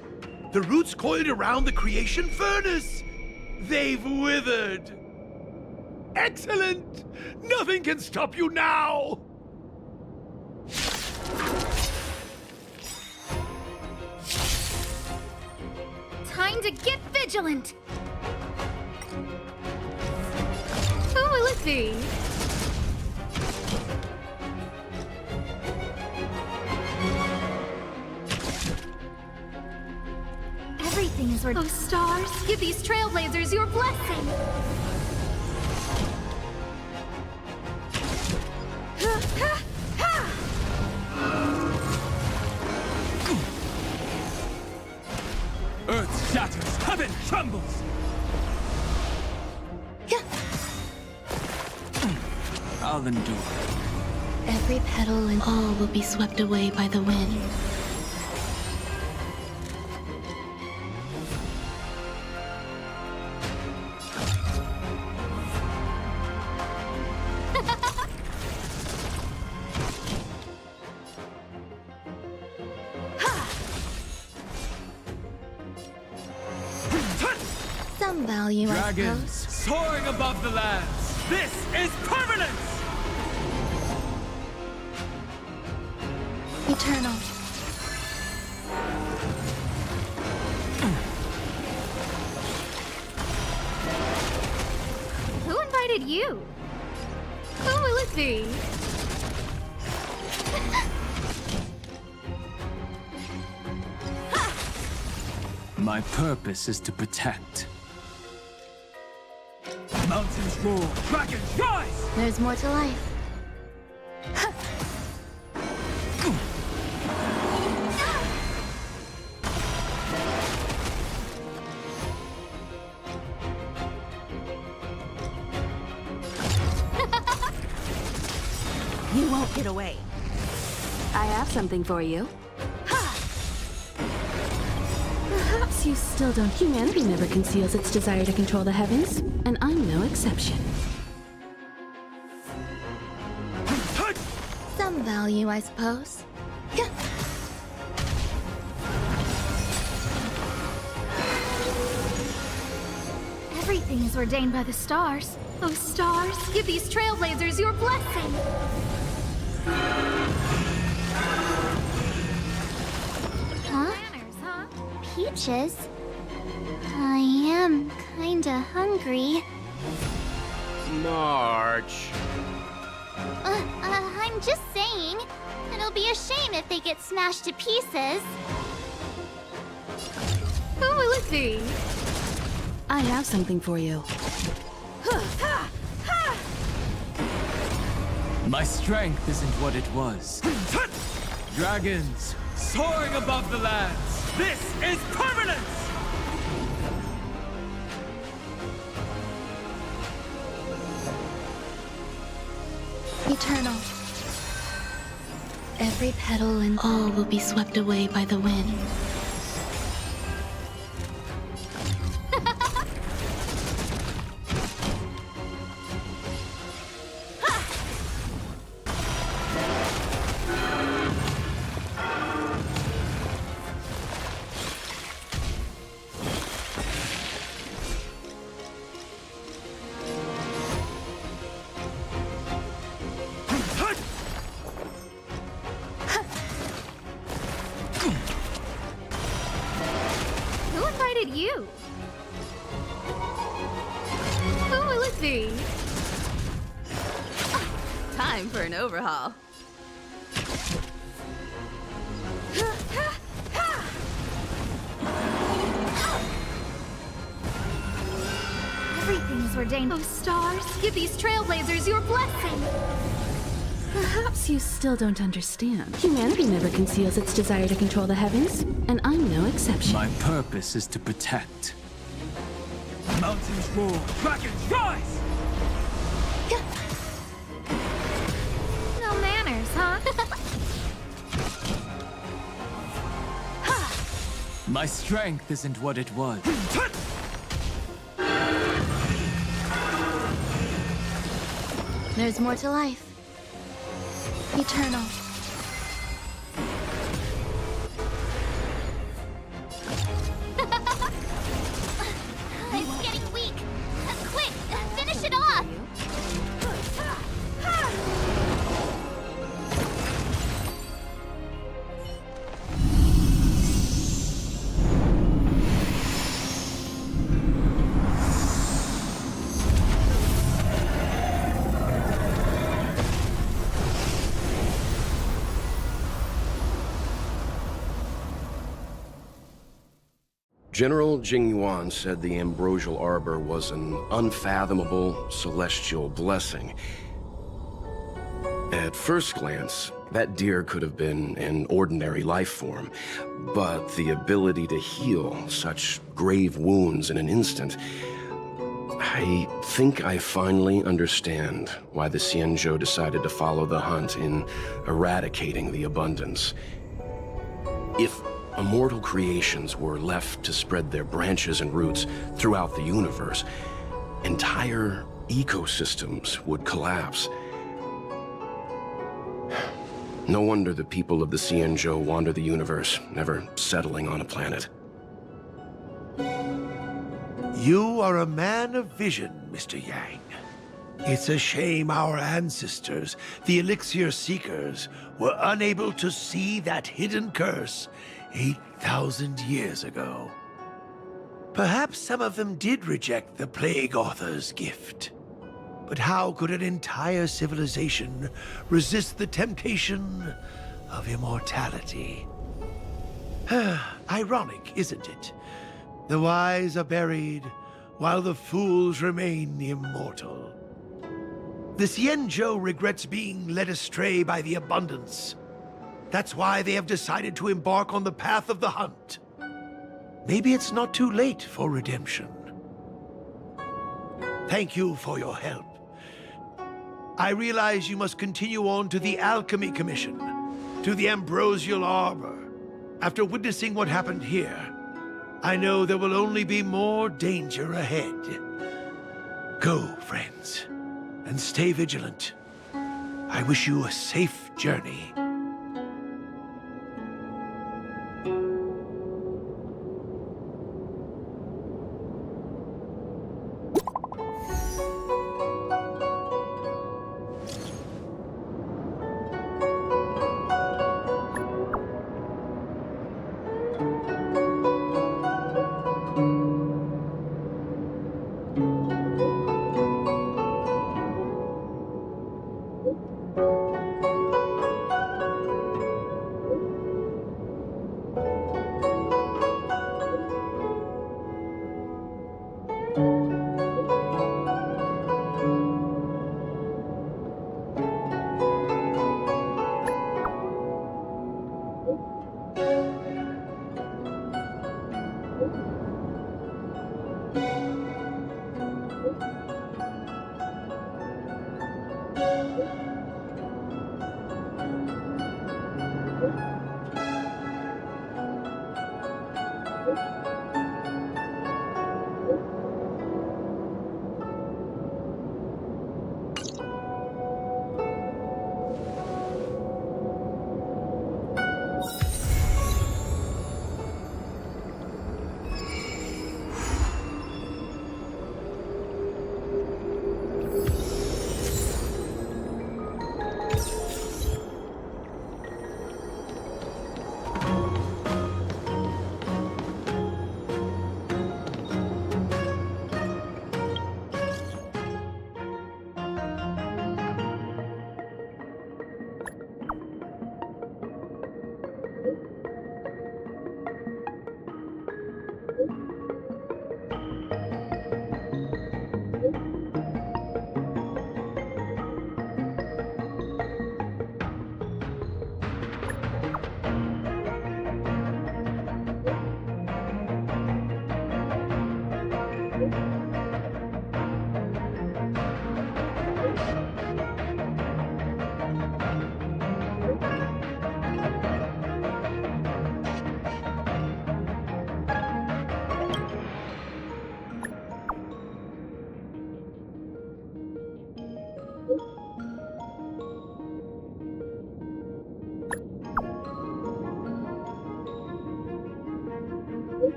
The roots coiled around the creation furnace! They've withered! Excellent! Nothing can stop you now! Time to get vigilant! see. Everything is Oh, stars, give these trailblazers your blessing. Earth shatters, heaven trembles! I'll endure. Every petal and all will be swept away by the wind. some value, I Dragons suppose. soaring above the lands. This is permanence! Eternal. Who invited you? Who will it be? My purpose is to protect. Mountains roar, dragons rise! There's more to life. You won't get away. I have something for you. Perhaps you still don't. Humanity never conceals its desire to control the heavens, and I'm no exception. Some value, I suppose. Everything is ordained by the stars. Oh, stars, give these trailblazers your blessing. Huh? Manners, huh? Peaches? I am kinda hungry. March. I'm just saying. It'll be a shame if they get smashed to pieces. Who will it be? I have something for you. My strength isn't what it was. Dragons soaring above the lands. This is permanence! Eternal. Every petal and all will be swept away by the wind. Who invited you? Who will it be? Time for an overhaul. Everything is ordained. Oh, stars, give these trailblazers your blessing. Perhaps you still don't understand. Humanity never conceals its desire to control the heavens, and I'm no exception. My purpose is to protect. Mountains roar, dragons rise! No manners, huh? My strength isn't what it was. There's more to life. Eternal. It's getting weak. Quick, finish it off. General Jing Yuan said the Ambrosial Arbor was an unfathomable celestial blessing. At first glance, that deer could have been an ordinary life form, but the ability to heal such grave wounds in an instant... I think I finally understand why the Xianzhou decided to follow the hunt in eradicating the abundance. If immortal creations were left to spread their branches and roots throughout the universe, entire ecosystems would collapse. No wonder the people of the Xianzhou wander the universe, never settling on a planet. You are a man of vision, Mr. Yang. It's a shame our ancestors, the Elixir Seekers, were unable to see that hidden curse 8,000 years ago. Perhaps some of them did reject the Plague Author's gift. But how could an entire civilization resist the temptation of immortality? Ironic, isn't it? The wise are buried, while the fools remain immortal. The Xianzhou regrets being led astray by the abundance. That's why they have decided to embark on the path of the hunt. Maybe it's not too late for redemption. Thank you for your help. I realize you must continue on to the Alchemy Commission, to the Ambrosial Arbor. After witnessing what happened here, I know there will only be more danger ahead. Go, friends, and stay vigilant. I wish you a safe journey.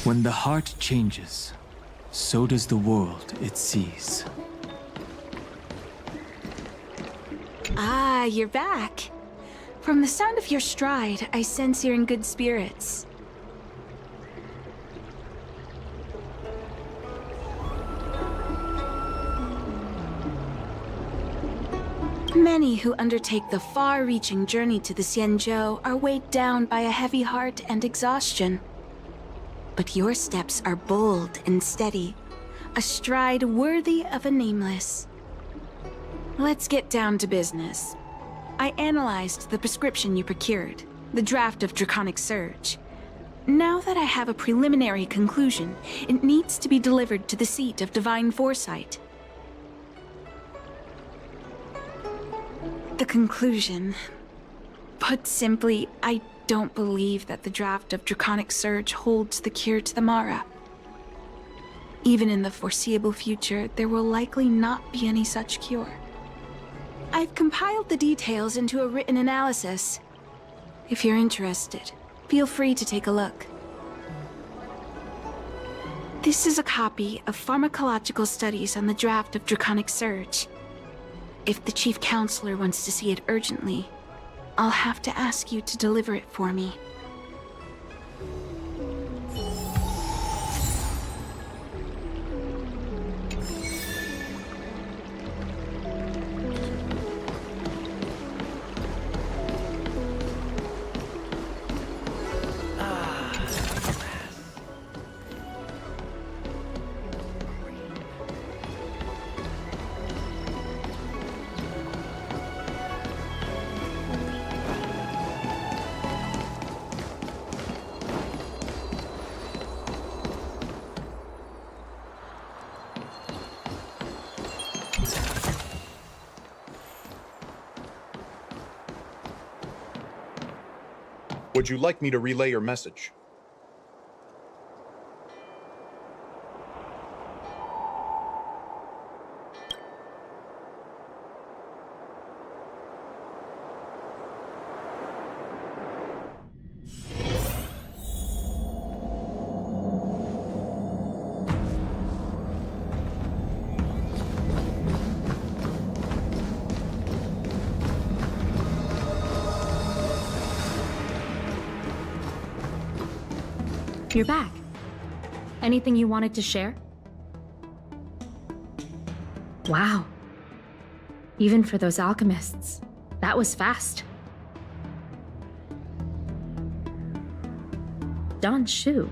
When the heart changes, so does the world it sees. Ah, you're back. From the sound of your stride, I sense you're in good spirits. Many who undertake the far-reaching journey to the Xianzhou are weighed down by a heavy heart and exhaustion. But your steps are bold and steady, a stride worthy of a nameless. Let's get down to business. I analyzed the prescription you procured, the draft of Draconic Surge. Now that I have a preliminary conclusion, it needs to be delivered to the seat of Divine Foresight. The conclusion. Put simply, I don't believe that the draft of Draconic Surge holds the cure to the Mara. Even in the foreseeable future, there will likely not be any such cure. I've compiled the details into a written analysis. If you're interested, feel free to take a look. This is a copy of pharmacological studies on the draft of Draconic Surge. If the Chief Counselor wants to see it urgently, I'll have to ask you to deliver it for me. Would you like me to relay your message? You're back. Anything you wanted to share? Wow. Even for those alchemists, that was fast. Don Shu.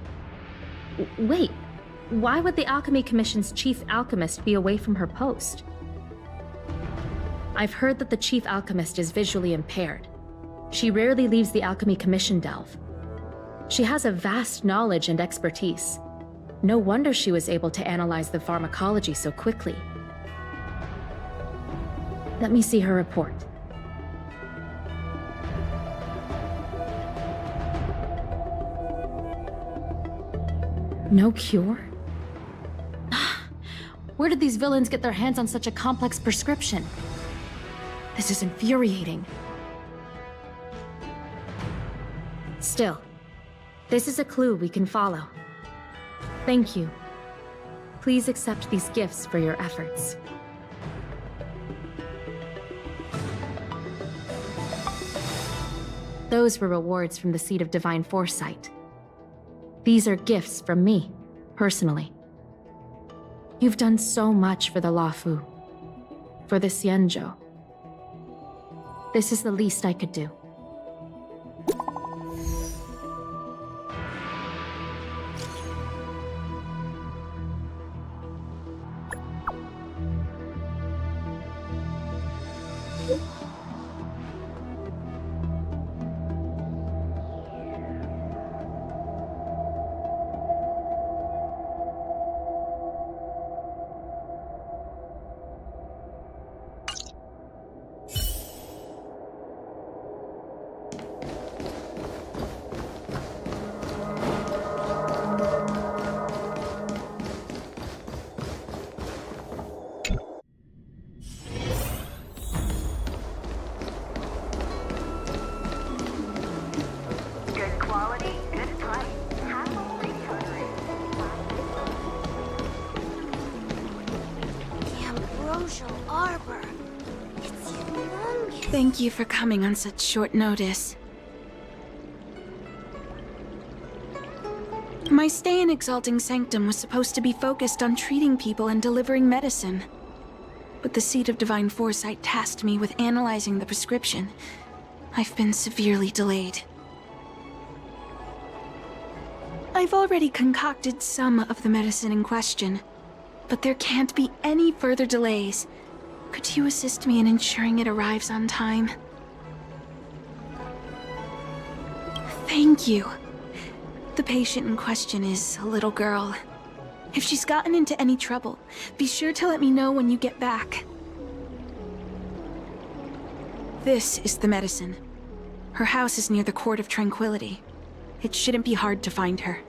Wait, why would the Alchemy Commission's chief alchemist be away from her post? I've heard that the chief alchemist is visually impaired. She rarely leaves the Alchemy Commission delve. She has a vast knowledge and expertise. No wonder she was able to analyze the pharmacology so quickly. Let me see her report. No cure? Where did these villains get their hands on such a complex prescription? This is infuriating. Still, this is a clue we can follow. Thank you. Please accept these gifts for your efforts. Those were rewards from the Seed of Divine Foresight. These are gifts from me, personally. You've done so much for the Luofu, for the Xianzhou. This is the least I could do. Thank you for coming on such short notice. My stay in Exalting Sanctum was supposed to be focused on treating people and delivering medicine. But the Seed of Divine Foresight tasked me with analyzing the prescription. I've been severely delayed. I've already concocted some of the medicine in question, but there can't be any further delays. Could you assist me in ensuring it arrives on time? Thank you. The patient in question is a little girl. If she's gotten into any trouble, be sure to let me know when you get back. This is the medicine. Her house is near the Court of Tranquility. It shouldn't be hard to find her.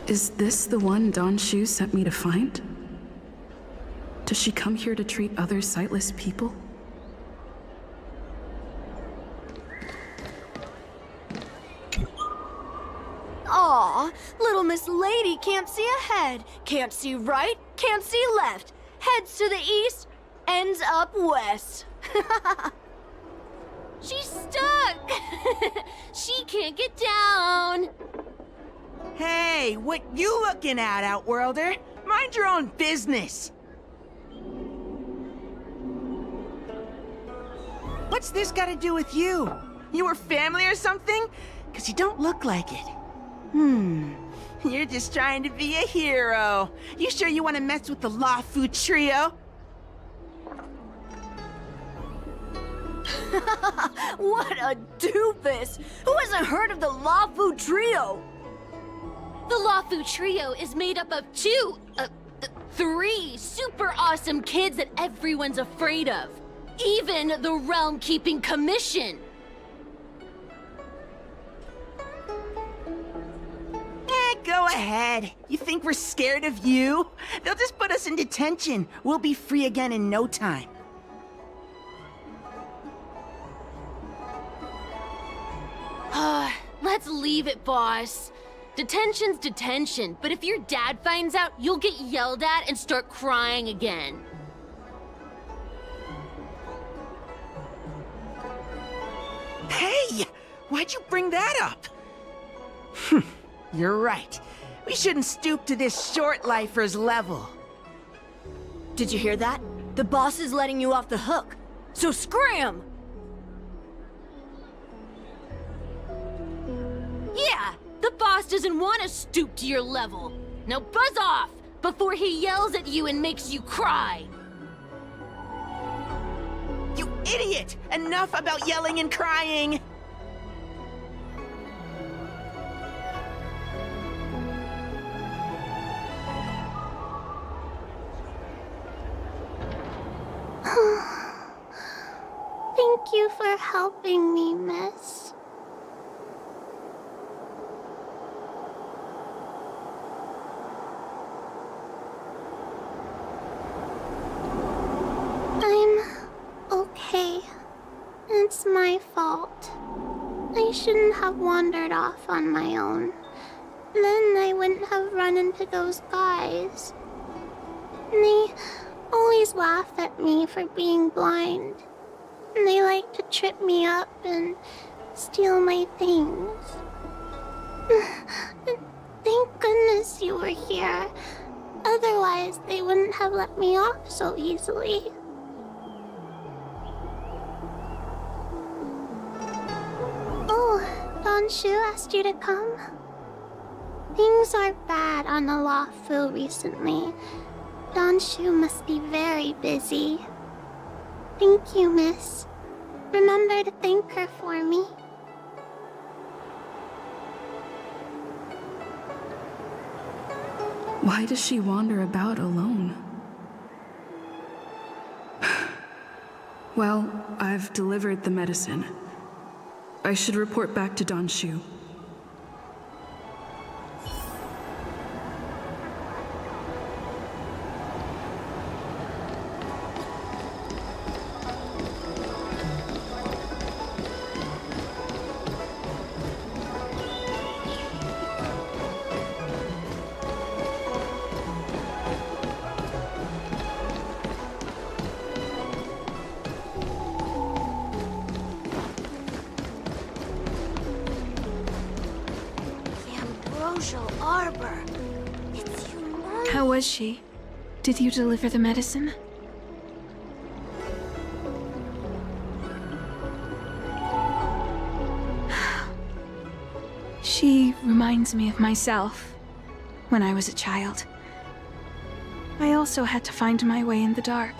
Is this the one Don Shu sent me to find? Does she come here to treat other sightless people? Aw, little Miss Lady can't see ahead, can't see right, can't see left. Heads to the east, ends up west. She's stuck! She can't get down! Hey, what you looking at, Outworlder? Mind your own business! What's this got to do with you? You were family or something? 'Cause you don't look like it. You're just trying to be a hero. You sure you want to mess with the Luofu trio? What a doofus! Who hasn't heard of the Luofu trio? The Luofu trio is made up of two 3 super awesome kids that everyone's afraid of. Even the Realm Keeping Commission. Go ahead. You think we're scared of you? They'll just put us in detention. We'll be free again in no time. Let's leave it, boss. Detention's detention, but if your dad finds out, you'll get yelled at and start crying again. Hey! Why'd you bring that up? You're right. We shouldn't stoop to this short-lifer's level. Did you hear that? The boss is letting you off the hook. So scram! Yeah, the boss doesn't want to stoop to your level. Now buzz off before he yells at you and makes you cry. You idiot! Enough about yelling and crying! Thank you for helping me, miss. I'm okay. It's my fault. I shouldn't have wandered off on my own. Then I wouldn't have run into those guys. They always laugh at me for being blind. They like to trip me up and steal my things. Thank goodness you were here. Otherwise, they wouldn't have let me off so easily. Oh, Don Shu asked you to come? Things are bad on the Luofu recently. Don Shu must be very busy. Thank you, miss. Remember to thank her for me. Why does she wander about alone? Well, I've delivered the medicine. I should report back to Don Shu. How was she? Did you deliver the medicine? She reminds me of myself when I was a child. I also had to find my way in the dark,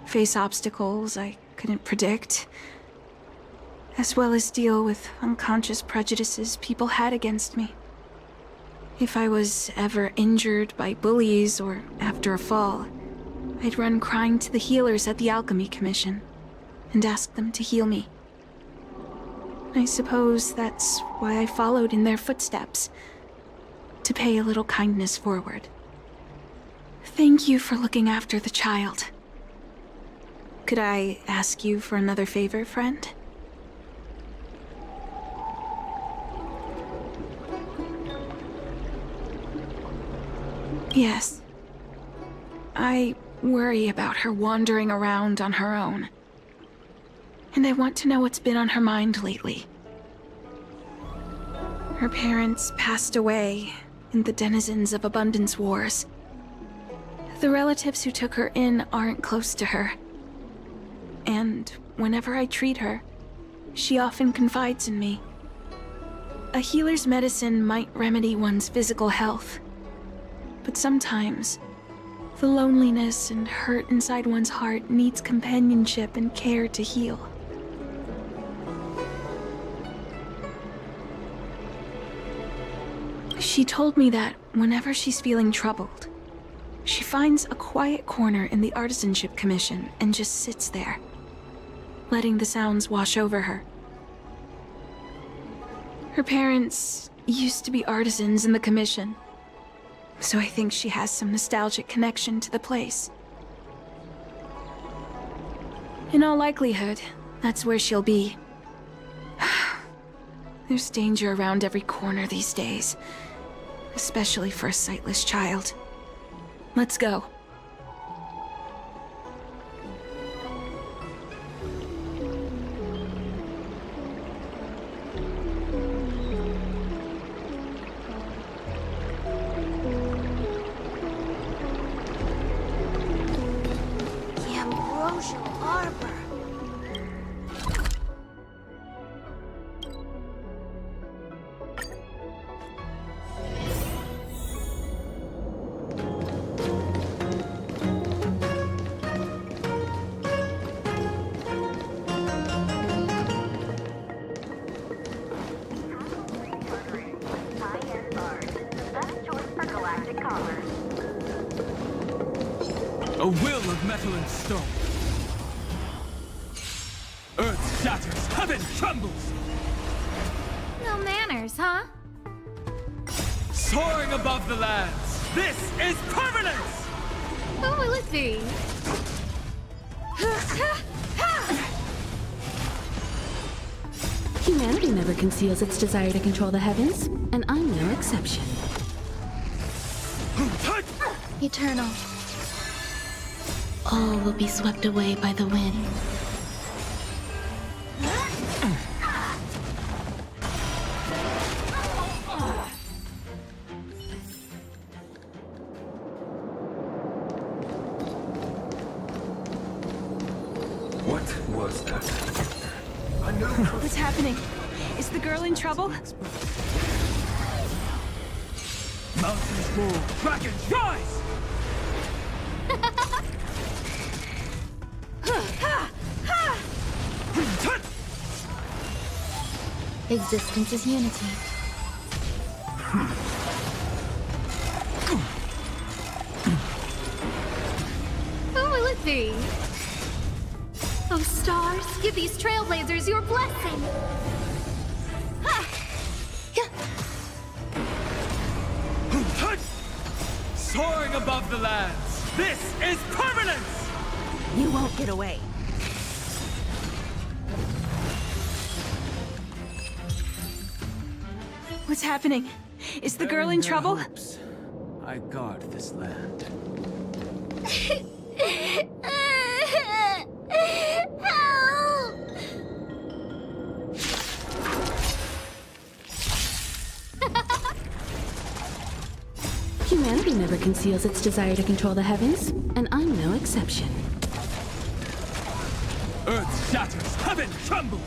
face obstacles I couldn't predict, as well as deal with unconscious prejudices people had against me. If I was ever injured by bullies or after a fall, I'd run crying to the healers at the Alchemy Commission and ask them to heal me. I suppose that's why I followed in their footsteps, to pay a little kindness forward. Thank you for looking after the child. Could I ask you for another favor, friend? Yes. I worry about her wandering around on her own. And I want to know what's been on her mind lately. Her parents passed away in the denizens of Abundance Wars. The relatives who took her in aren't close to her. And whenever I treat her, she often confides in me. A healer's medicine might remedy one's physical health. But sometimes, the loneliness and hurt inside one's heart needs companionship and care to heal. She told me that whenever she's feeling troubled, She finds a quiet corner in the Artisanship Commission and just sits there, letting the sounds wash over her. Her parents used to be artisans in the Commission, so I think she has some nostalgic connection to the place. In all likelihood, that's where she'll be. There's danger around every corner these days, especially for a sightless child. Let's go. The Ambrosial Arbor. A will of metal and stone. Earth shatters, heaven trembles. No manners, huh? Soaring above the lands, this is permanence! Who will it be? Humanity never conceals its desire to control the heavens, and I'm no exception. Eternal. All will be swept away by the wind. What was that? What's happening? Is the girl in trouble? Mountains move, dragons rise! Existence is unity. Who will it be? Oh, stars, give these trailblazers your blessing! Soaring above the lands, this is permanence! You won't get away. What's happening? Is the girl in trouble? I guard this land. Humanity never conceals its desire to control the heavens, and I'm no exception. Earth shatters, heaven trembles!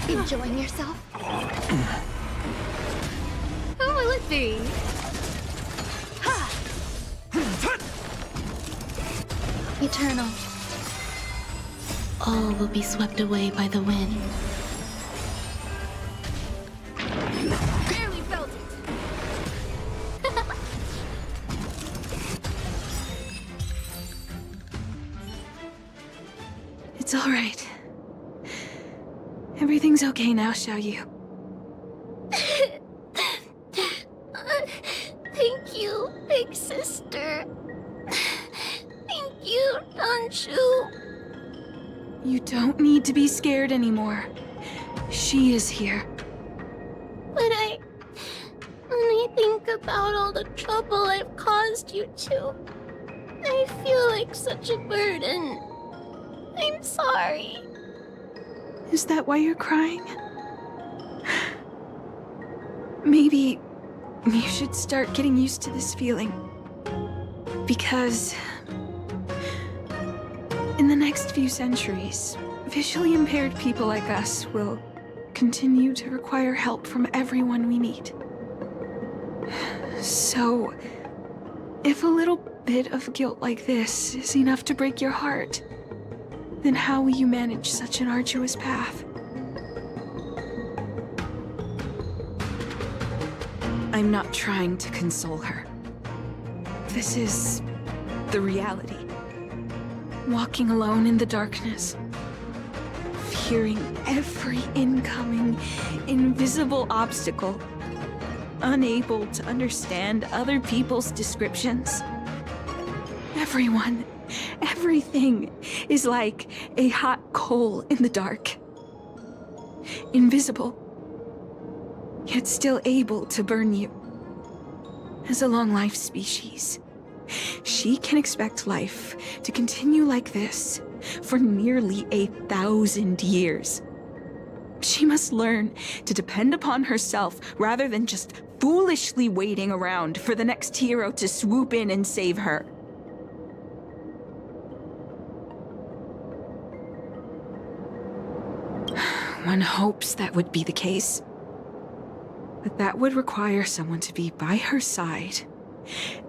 Enjoying yourself? Who will it be? Eternal. All will be swept away by the wind. Barely felt it. It's all right. Everything's okay now, Xiaoyu. Thank you, big sister. Thank you, Xianzhou. You don't need to be scared anymore. She is here. But when I think about all the trouble I've caused you two, I feel like such a burden. I'm sorry. Is that why you're crying? Maybe you should start getting used to this feeling. Because in the next few centuries, visually impaired people like us will continue to require help from everyone we meet. So, if a little bit of guilt like this is enough to break your heart, then how will you manage such an arduous path? I'm not trying to console her. This is the reality. Walking alone in the darkness, fearing every incoming, invisible obstacle, unable to understand other people's descriptions. Everyone, everything is like a hot coal in the dark. Invisible, yet still able to burn you. As a long-life species, she can expect life to continue like this for nearly 1,000 years. She must learn to depend upon herself rather than just foolishly waiting around for the next hero to swoop in and save her. One hopes that would be the case. But that would require someone to be by her side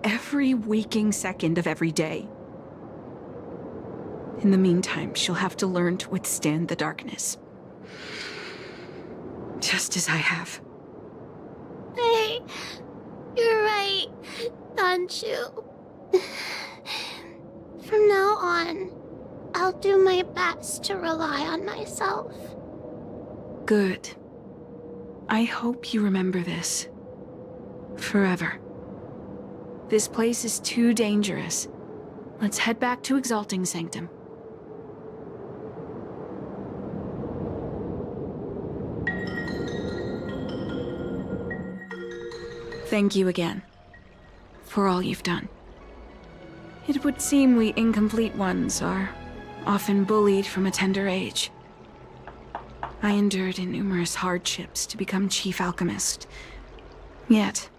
every waking second of every day. In the meantime, she'll have to learn to withstand the darkness. Just as I have. Hey, you're right, Honshu. From now on, I'll do my best to rely on myself. Good. I hope you remember this. Forever. This place is too dangerous. Let's head back to Exalting Sanctum. Thank you again, for all you've done. It would seem we incomplete ones are often bullied from a tender age. I endured numerous hardships to become Chief Alchemist. Yet,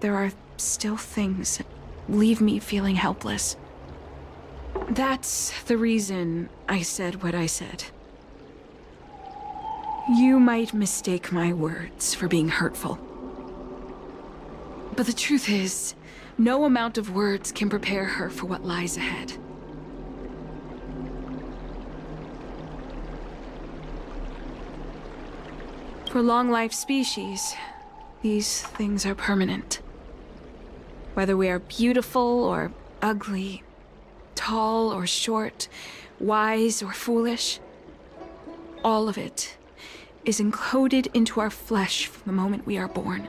there are still things that leave me feeling helpless. That's the reason I said what I said. You might mistake my words for being hurtful. But the truth is, no amount of words can prepare her for what lies ahead. For long-life species, these things are permanent. Whether we are beautiful or ugly, tall or short, wise or foolish, all of it is encoded into our flesh from the moment we are born.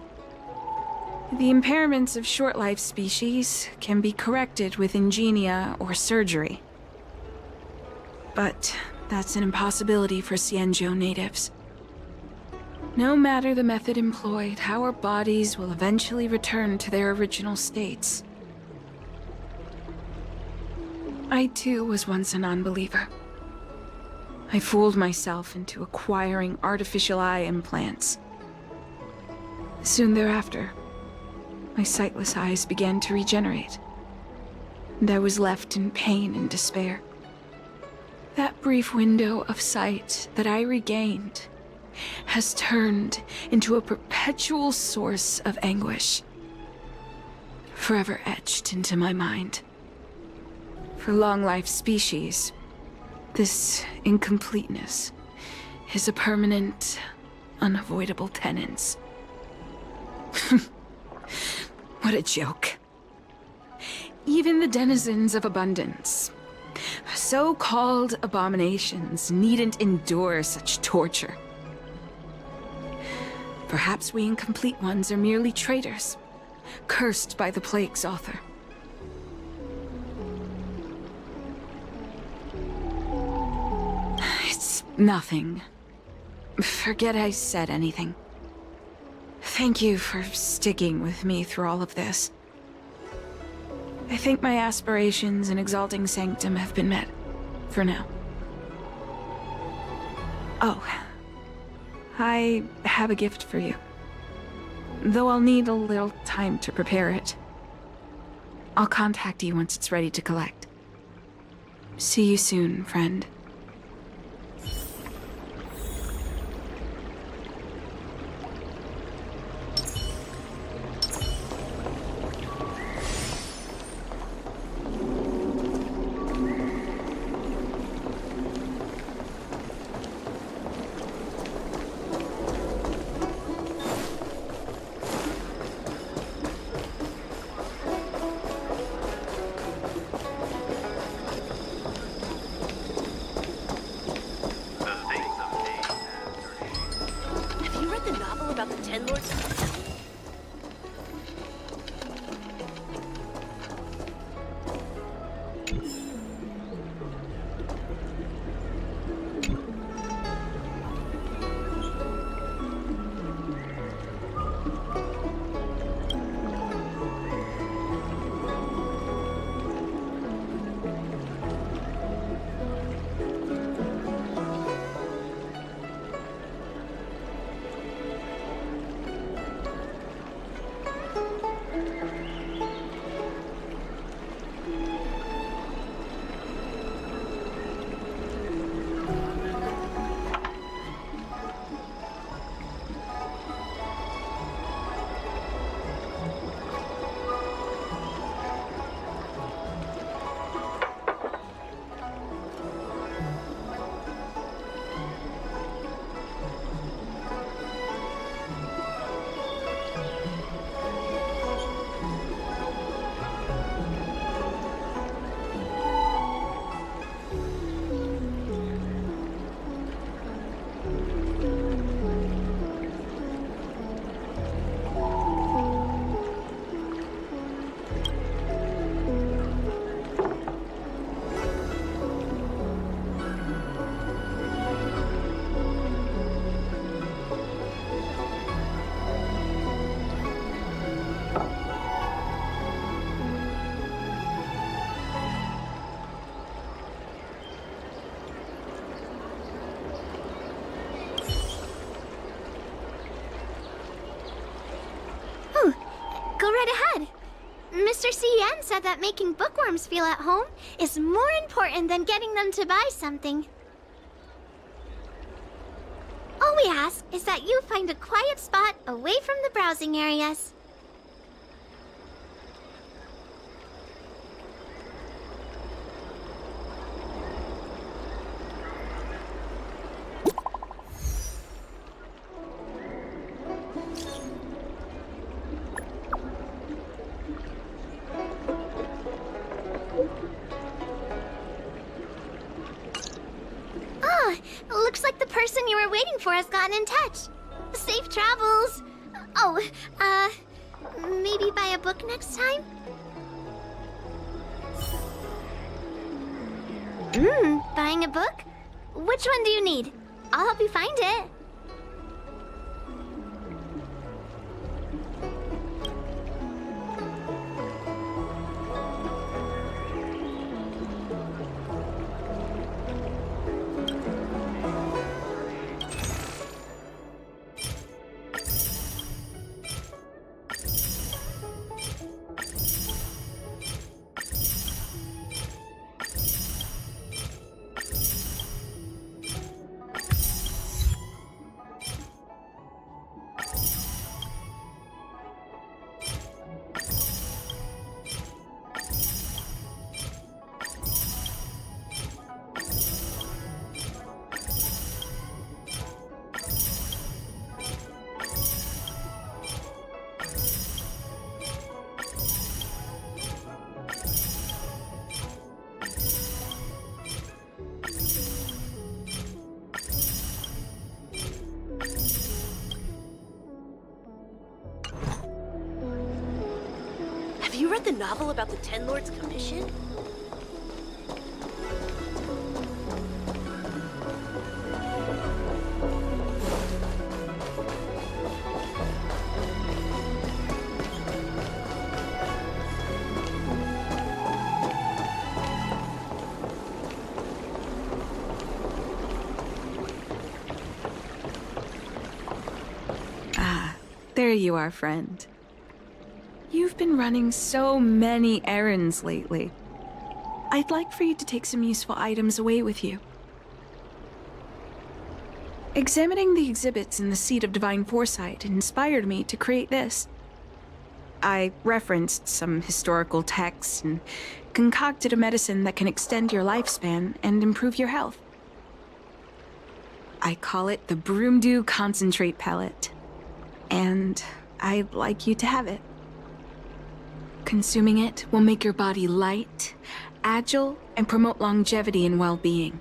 The impairments of short-life species can be corrected with ingenia or surgery. But that's an impossibility for Xianzhou natives. No matter the method employed, our bodies will eventually return to their original states. I too was once a non-believer. I fooled myself into acquiring artificial eye implants. Soon thereafter, my sightless eyes began to regenerate, and I was left in pain and despair. That brief window of sight that I regained has turned into a perpetual source of anguish, forever etched into my mind. For long-life species, this incompleteness is a permanent, unavoidable tenance. What a joke. Even the denizens of abundance, so-called abominations, needn't endure such torture. Perhaps we incomplete ones are merely traitors, cursed by the plague's author. It's nothing. Forget I said anything. Thank you for sticking with me through all of this. I think my aspirations in Exalting Sanctum have been met, for now. Oh, I have a gift for you. Though I'll need a little time to prepare it. I'll contact you once it's ready to collect. See you soon, friend. Master Cian said that making bookworms feel at home is more important than getting them to buy something. All we ask is that you find a quiet spot away from the browsing areas. Looks like the person you were waiting for has gotten in touch. Safe travels. Oh, maybe buy a book next time? Buying a book? Which one do you need? I'll help you find it. Have you read the novel about the Ten Lords Commission? Ah, there you are, friend. You've been running so many errands lately. I'd like for you to take some useful items away with you. Examining the exhibits in the Seat of Divine Foresight inspired me to create this. I referenced some historical texts and concocted a medicine that can extend your lifespan and improve your health. I call it the Broomdew Concentrate Pellet, and I'd like you to have it. Consuming it will make your body light, agile, and promote longevity and well-being.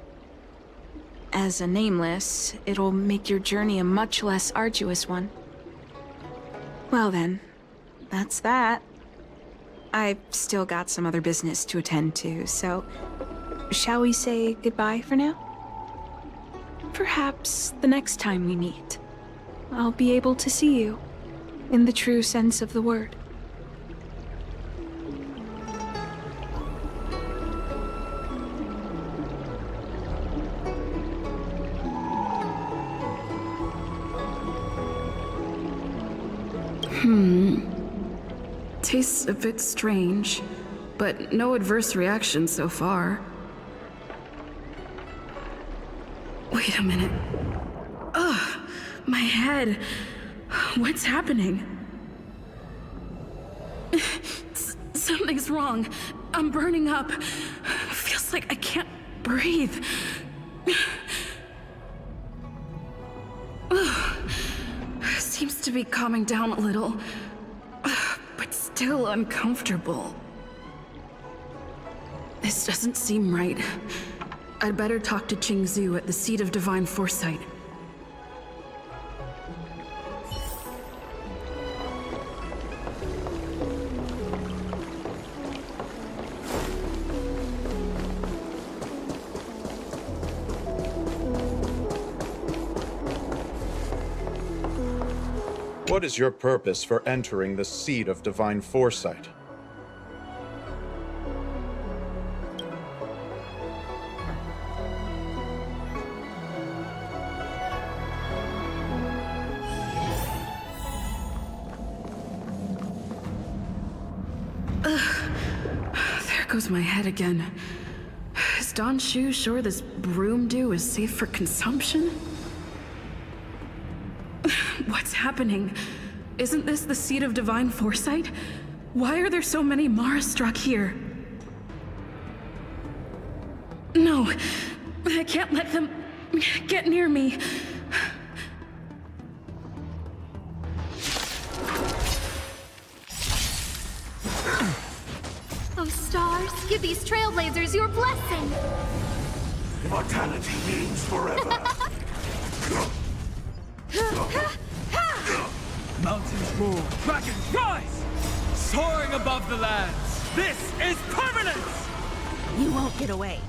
As a nameless, it'll make your journey a much less arduous one. Well then, that's that. I've still got some other business to attend to, so shall we say goodbye for now? Perhaps the next time we meet, I'll be able to see you, in the true sense of the word. Tastes a bit strange, but no adverse reaction so far. Wait a minute. Ugh, my head. What's happening? Something's wrong. I'm burning up. Feels like I can't breathe. Seems to be calming down a little, but still uncomfortable. This doesn't seem right. I'd better talk to Xianzhou at the Seat of Divine Foresight. What is your purpose for entering the Seat of Divine Foresight? There goes my head again. Is Don Shu sure this broom dew is safe for consumption? What's happening? Isn't this the seat of divine foresight? Why are there so many Mara struck here? No, I can't let them get near me. Oh, stars, give these trailblazers your blessing! Immortality means forever. Mountains roar, dragons rise! Soaring above the lands, this is permanence! You won't get away.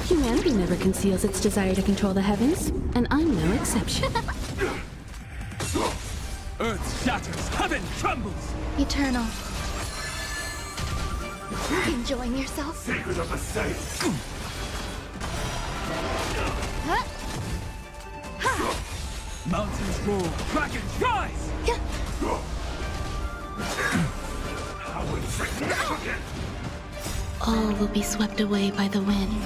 Humanity never conceals its desire to control the heavens, and I'm no exception. Earth shatters, heaven trembles! Eternal. Enjoying yourself? Secret of the saints. Mountains roar, dragons rise! How insignificant! All will be swept away by the wind.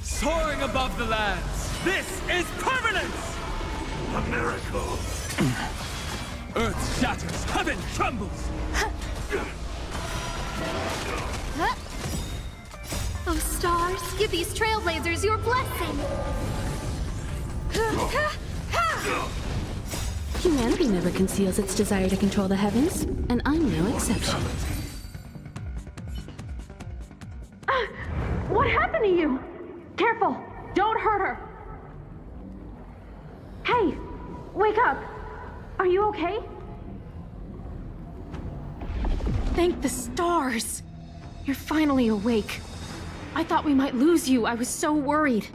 Soaring above the lands, this is permanence! A miracle. Earth shatters, heaven trembles! Oh, stars, give these trailblazers your blessing! Humanity never conceals its desire to control the heavens, and I'm no exception. What happened to you? Careful! Don't hurt her! Hey! Wake up! Are you okay? Thank the stars! You're finally awake. I thought we might lose you. I was so worried.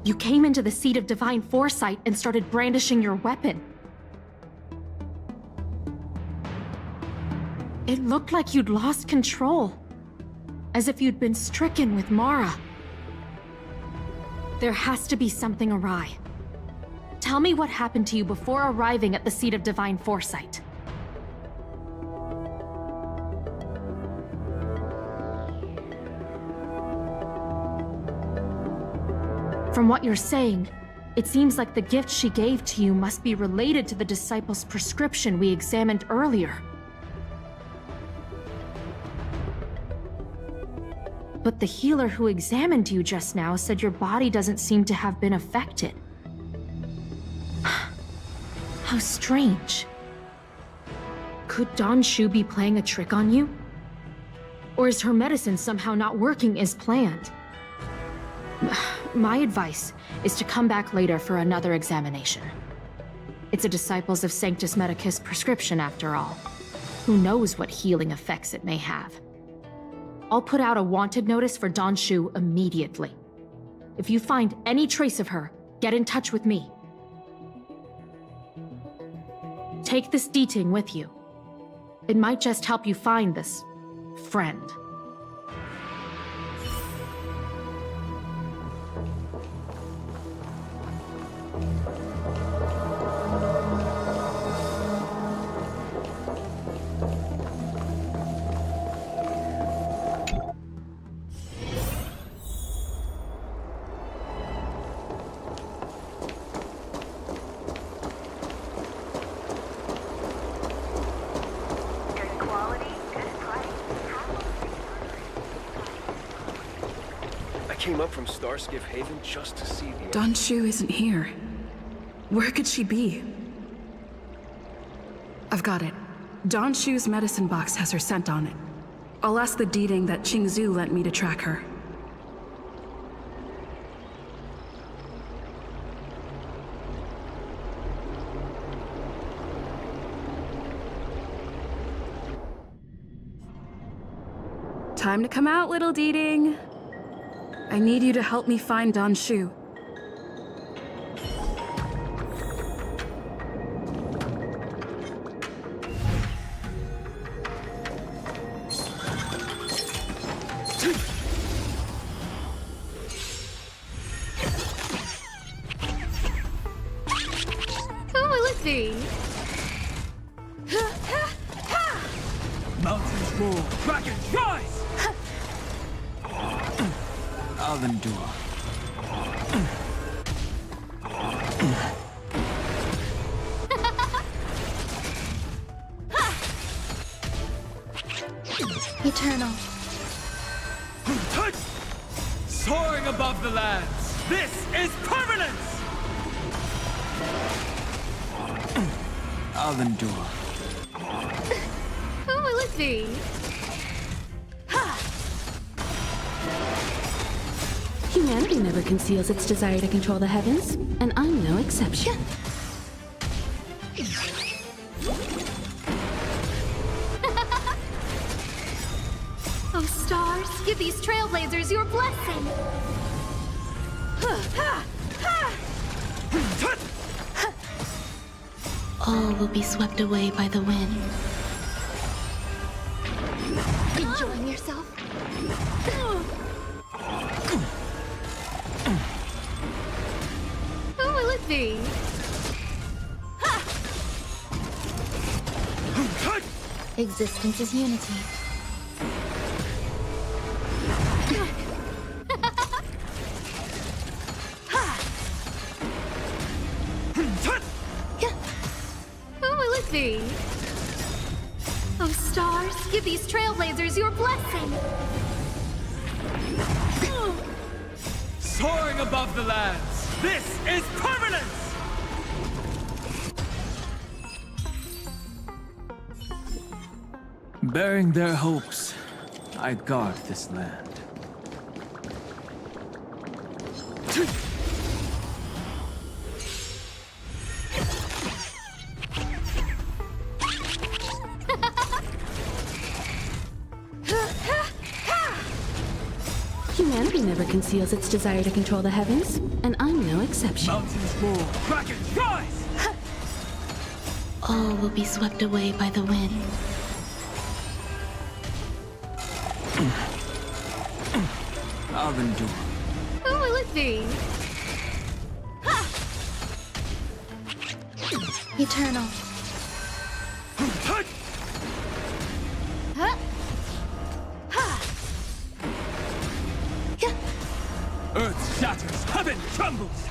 You came into the seat of divine foresight and started brandishing your weapon. It looked like you'd lost control. As if you'd been stricken with Mara. There has to be something awry. Tell me what happened to you before arriving at the seat of divine foresight. From what you're saying, it seems like the gift she gave to you must be related to the disciple's prescription we examined earlier. But the healer who examined you just now said your body doesn't seem to have been affected. How strange. Could Don Shu be playing a trick on you? Or is her medicine somehow not working as planned? My advice is to come back later for another examination. It's a Disciples of Sanctus Medicus prescription after all. Who knows what healing effects it may have? I'll put out a wanted notice for Don Shu immediately. If you find any trace of her, get in touch with me. Take this D-Ting with you. It might just help you find this friend. Came up from Starskip Haven just to see the... Don Shu isn't here. Where could she be? I've got it. Don Shu's medicine box has her scent on it. I'll ask the D-Ting that Qingzhou lent me to track her. Time to come out, little D-Ting. I need you to help me find Don Shu. Who will it be? Mountains roar, dragons rise! I'll endure. Eternal. Soaring above the lands, this is permanence! I'll endure. Who will it be? Humanity never conceals its desire to control the heavens, and I'm no exception. Oh, stars, give these trailblazers your blessing! All will be swept away by the wind. Enjoying yourself? Who will it be? Existence is unity. Who will it be? Oh, stars, give these trailblazers your blessing! Soaring above the lands, this is permanence! Bearing their hopes, I guard this land. Humanity never conceals its desire to control the heavens, and I'm no exception. Mountains roar, dragons rise! All will be swept away by the wind. I'll endure. Who will it be? Eternal. Earth shatters, heaven trembles!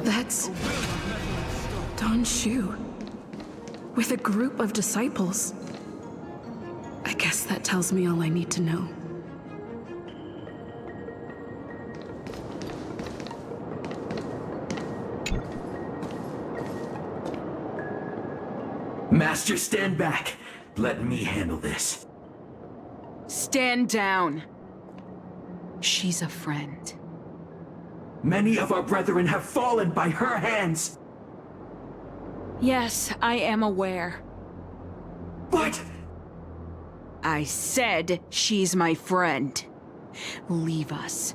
That's Don Shu, with a group of disciples. I guess that tells me all I need to know. Master, stand back. Let me handle this. Stand down. She's a friend. Many of our brethren have fallen by her hands. Yes, I am aware. But... I said she's my friend. Leave us.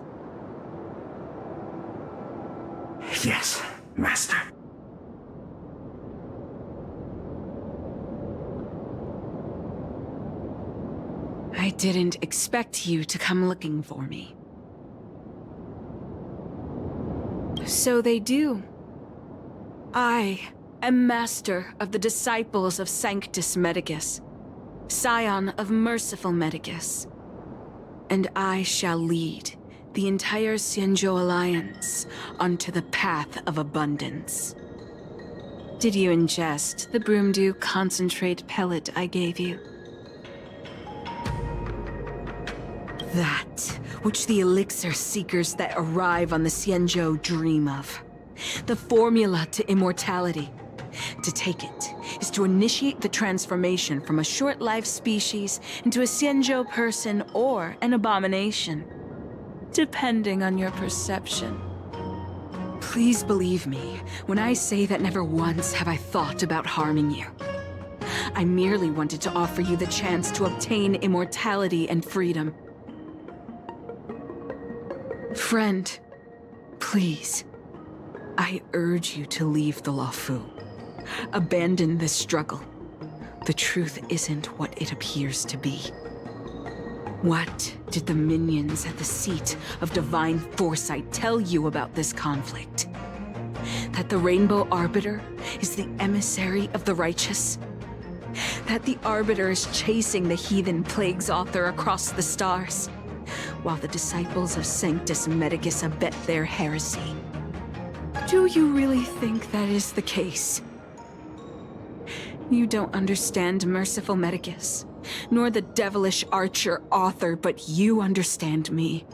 Yes, Master. I didn't expect you to come looking for me. So they do. I am master of the disciples of Sanctus Medicus, scion of merciful Medicus, and I shall lead the entire Xianzhou Alliance onto the path of abundance. Did you ingest the Broomdew concentrate pellet I gave you? That which the elixir seekers that arrive on the Xianzhou dream of. The formula to immortality. To take it is to initiate the transformation from a short-lived species into a Xianzhou person or an abomination, depending on your perception. Please believe me when I say that never once have I thought about harming you. I merely wanted to offer you the chance to obtain immortality and freedom. Friend, please, I urge you to leave the Luofu. Abandon this struggle. The truth isn't what it appears to be. What did the minions at the seat of divine foresight tell you about this conflict? That the Rainbow Arbiter is the emissary of the righteous? That the Arbiter is chasing the heathen plagues author across the stars, while the disciples of Sanctus Medicus abet their heresy? Do you really think that is the case? You don't understand merciful Medicus, nor the devilish archer author, but you understand me.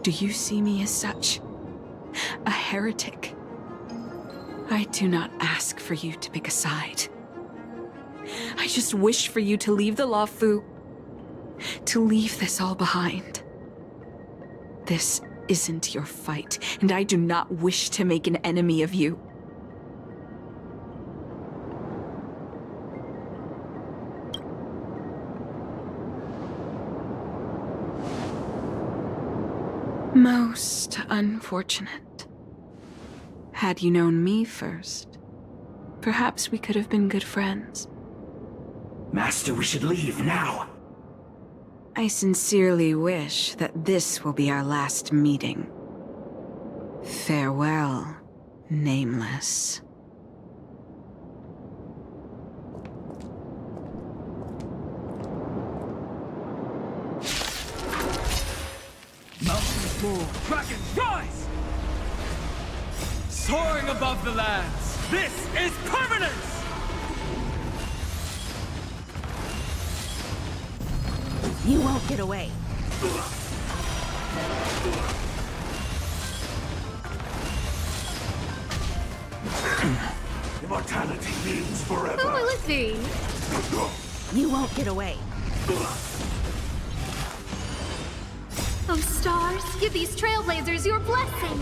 Do you see me as such? A heretic? I do not ask for you to pick a side. I just wish for you to leave the Luofu, to leave this all behind. This isn't your fight, and I do not wish to make an enemy of you. Most unfortunate. Had you known me first, perhaps we could have been good friends. Master, we should leave now. I sincerely wish that this will be our last meeting. Farewell, Nameless. Mountains roar, dragons rise! Soaring above the lands, this is permanence! You won't get away. Immortality means forever. Who will it be? You won't get away. Oh, stars, give these trailblazers your blessing.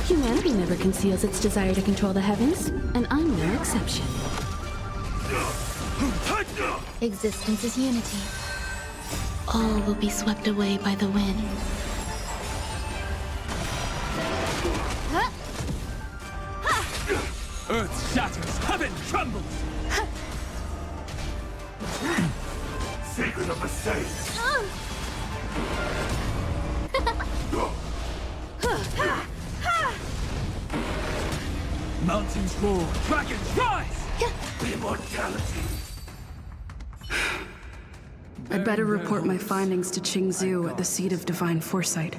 Humanity never conceals its desire to control the heavens, and I'm no exception. Existence is unity. All will be swept away by the wind. Earth shatters, heaven trembles! Sacred of the saints. Mountains roar, dragons rise! Immortality. I'd better report my findings to Xianzhou at the seat of divine foresight.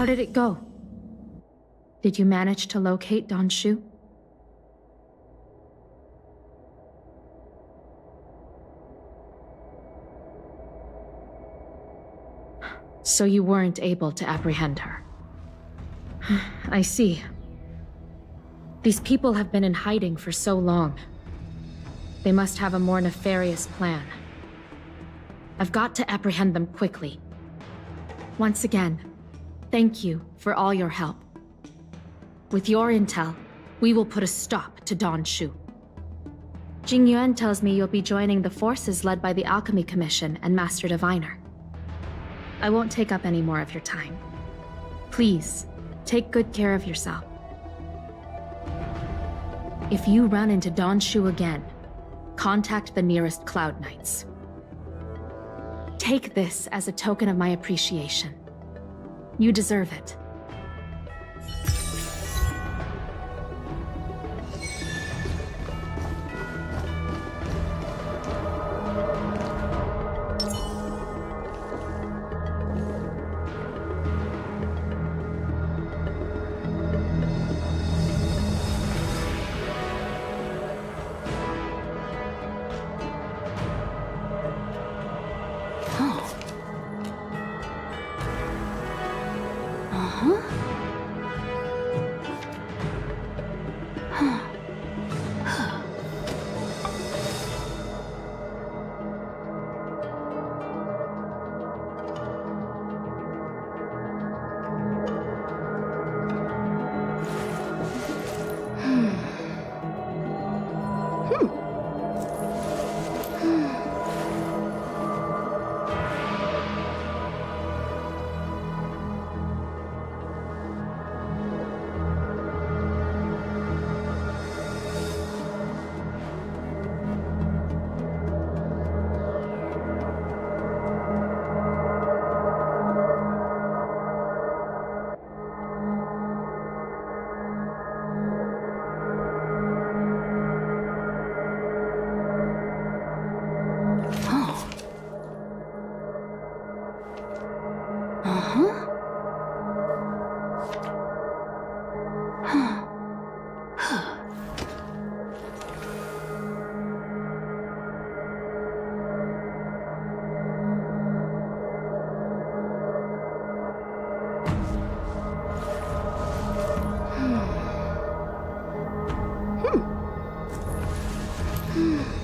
How did it go? Did you manage to locate Don Shu? So you weren't able to apprehend her. I see. These people have been in hiding for so long. They must have a more nefarious plan. I've got to apprehend them quickly. Once again, thank you for all your help. With your intel, we will put a stop to Don Shu. Jing Yuan tells me you'll be joining the forces led by the Alchemy Commission and Master Diviner. I won't take up any more of your time. Please, take good care of yourself. If you run into Don Shu again, contact the nearest Cloud Knights. Take this as a token of my appreciation. You deserve it. Hmm.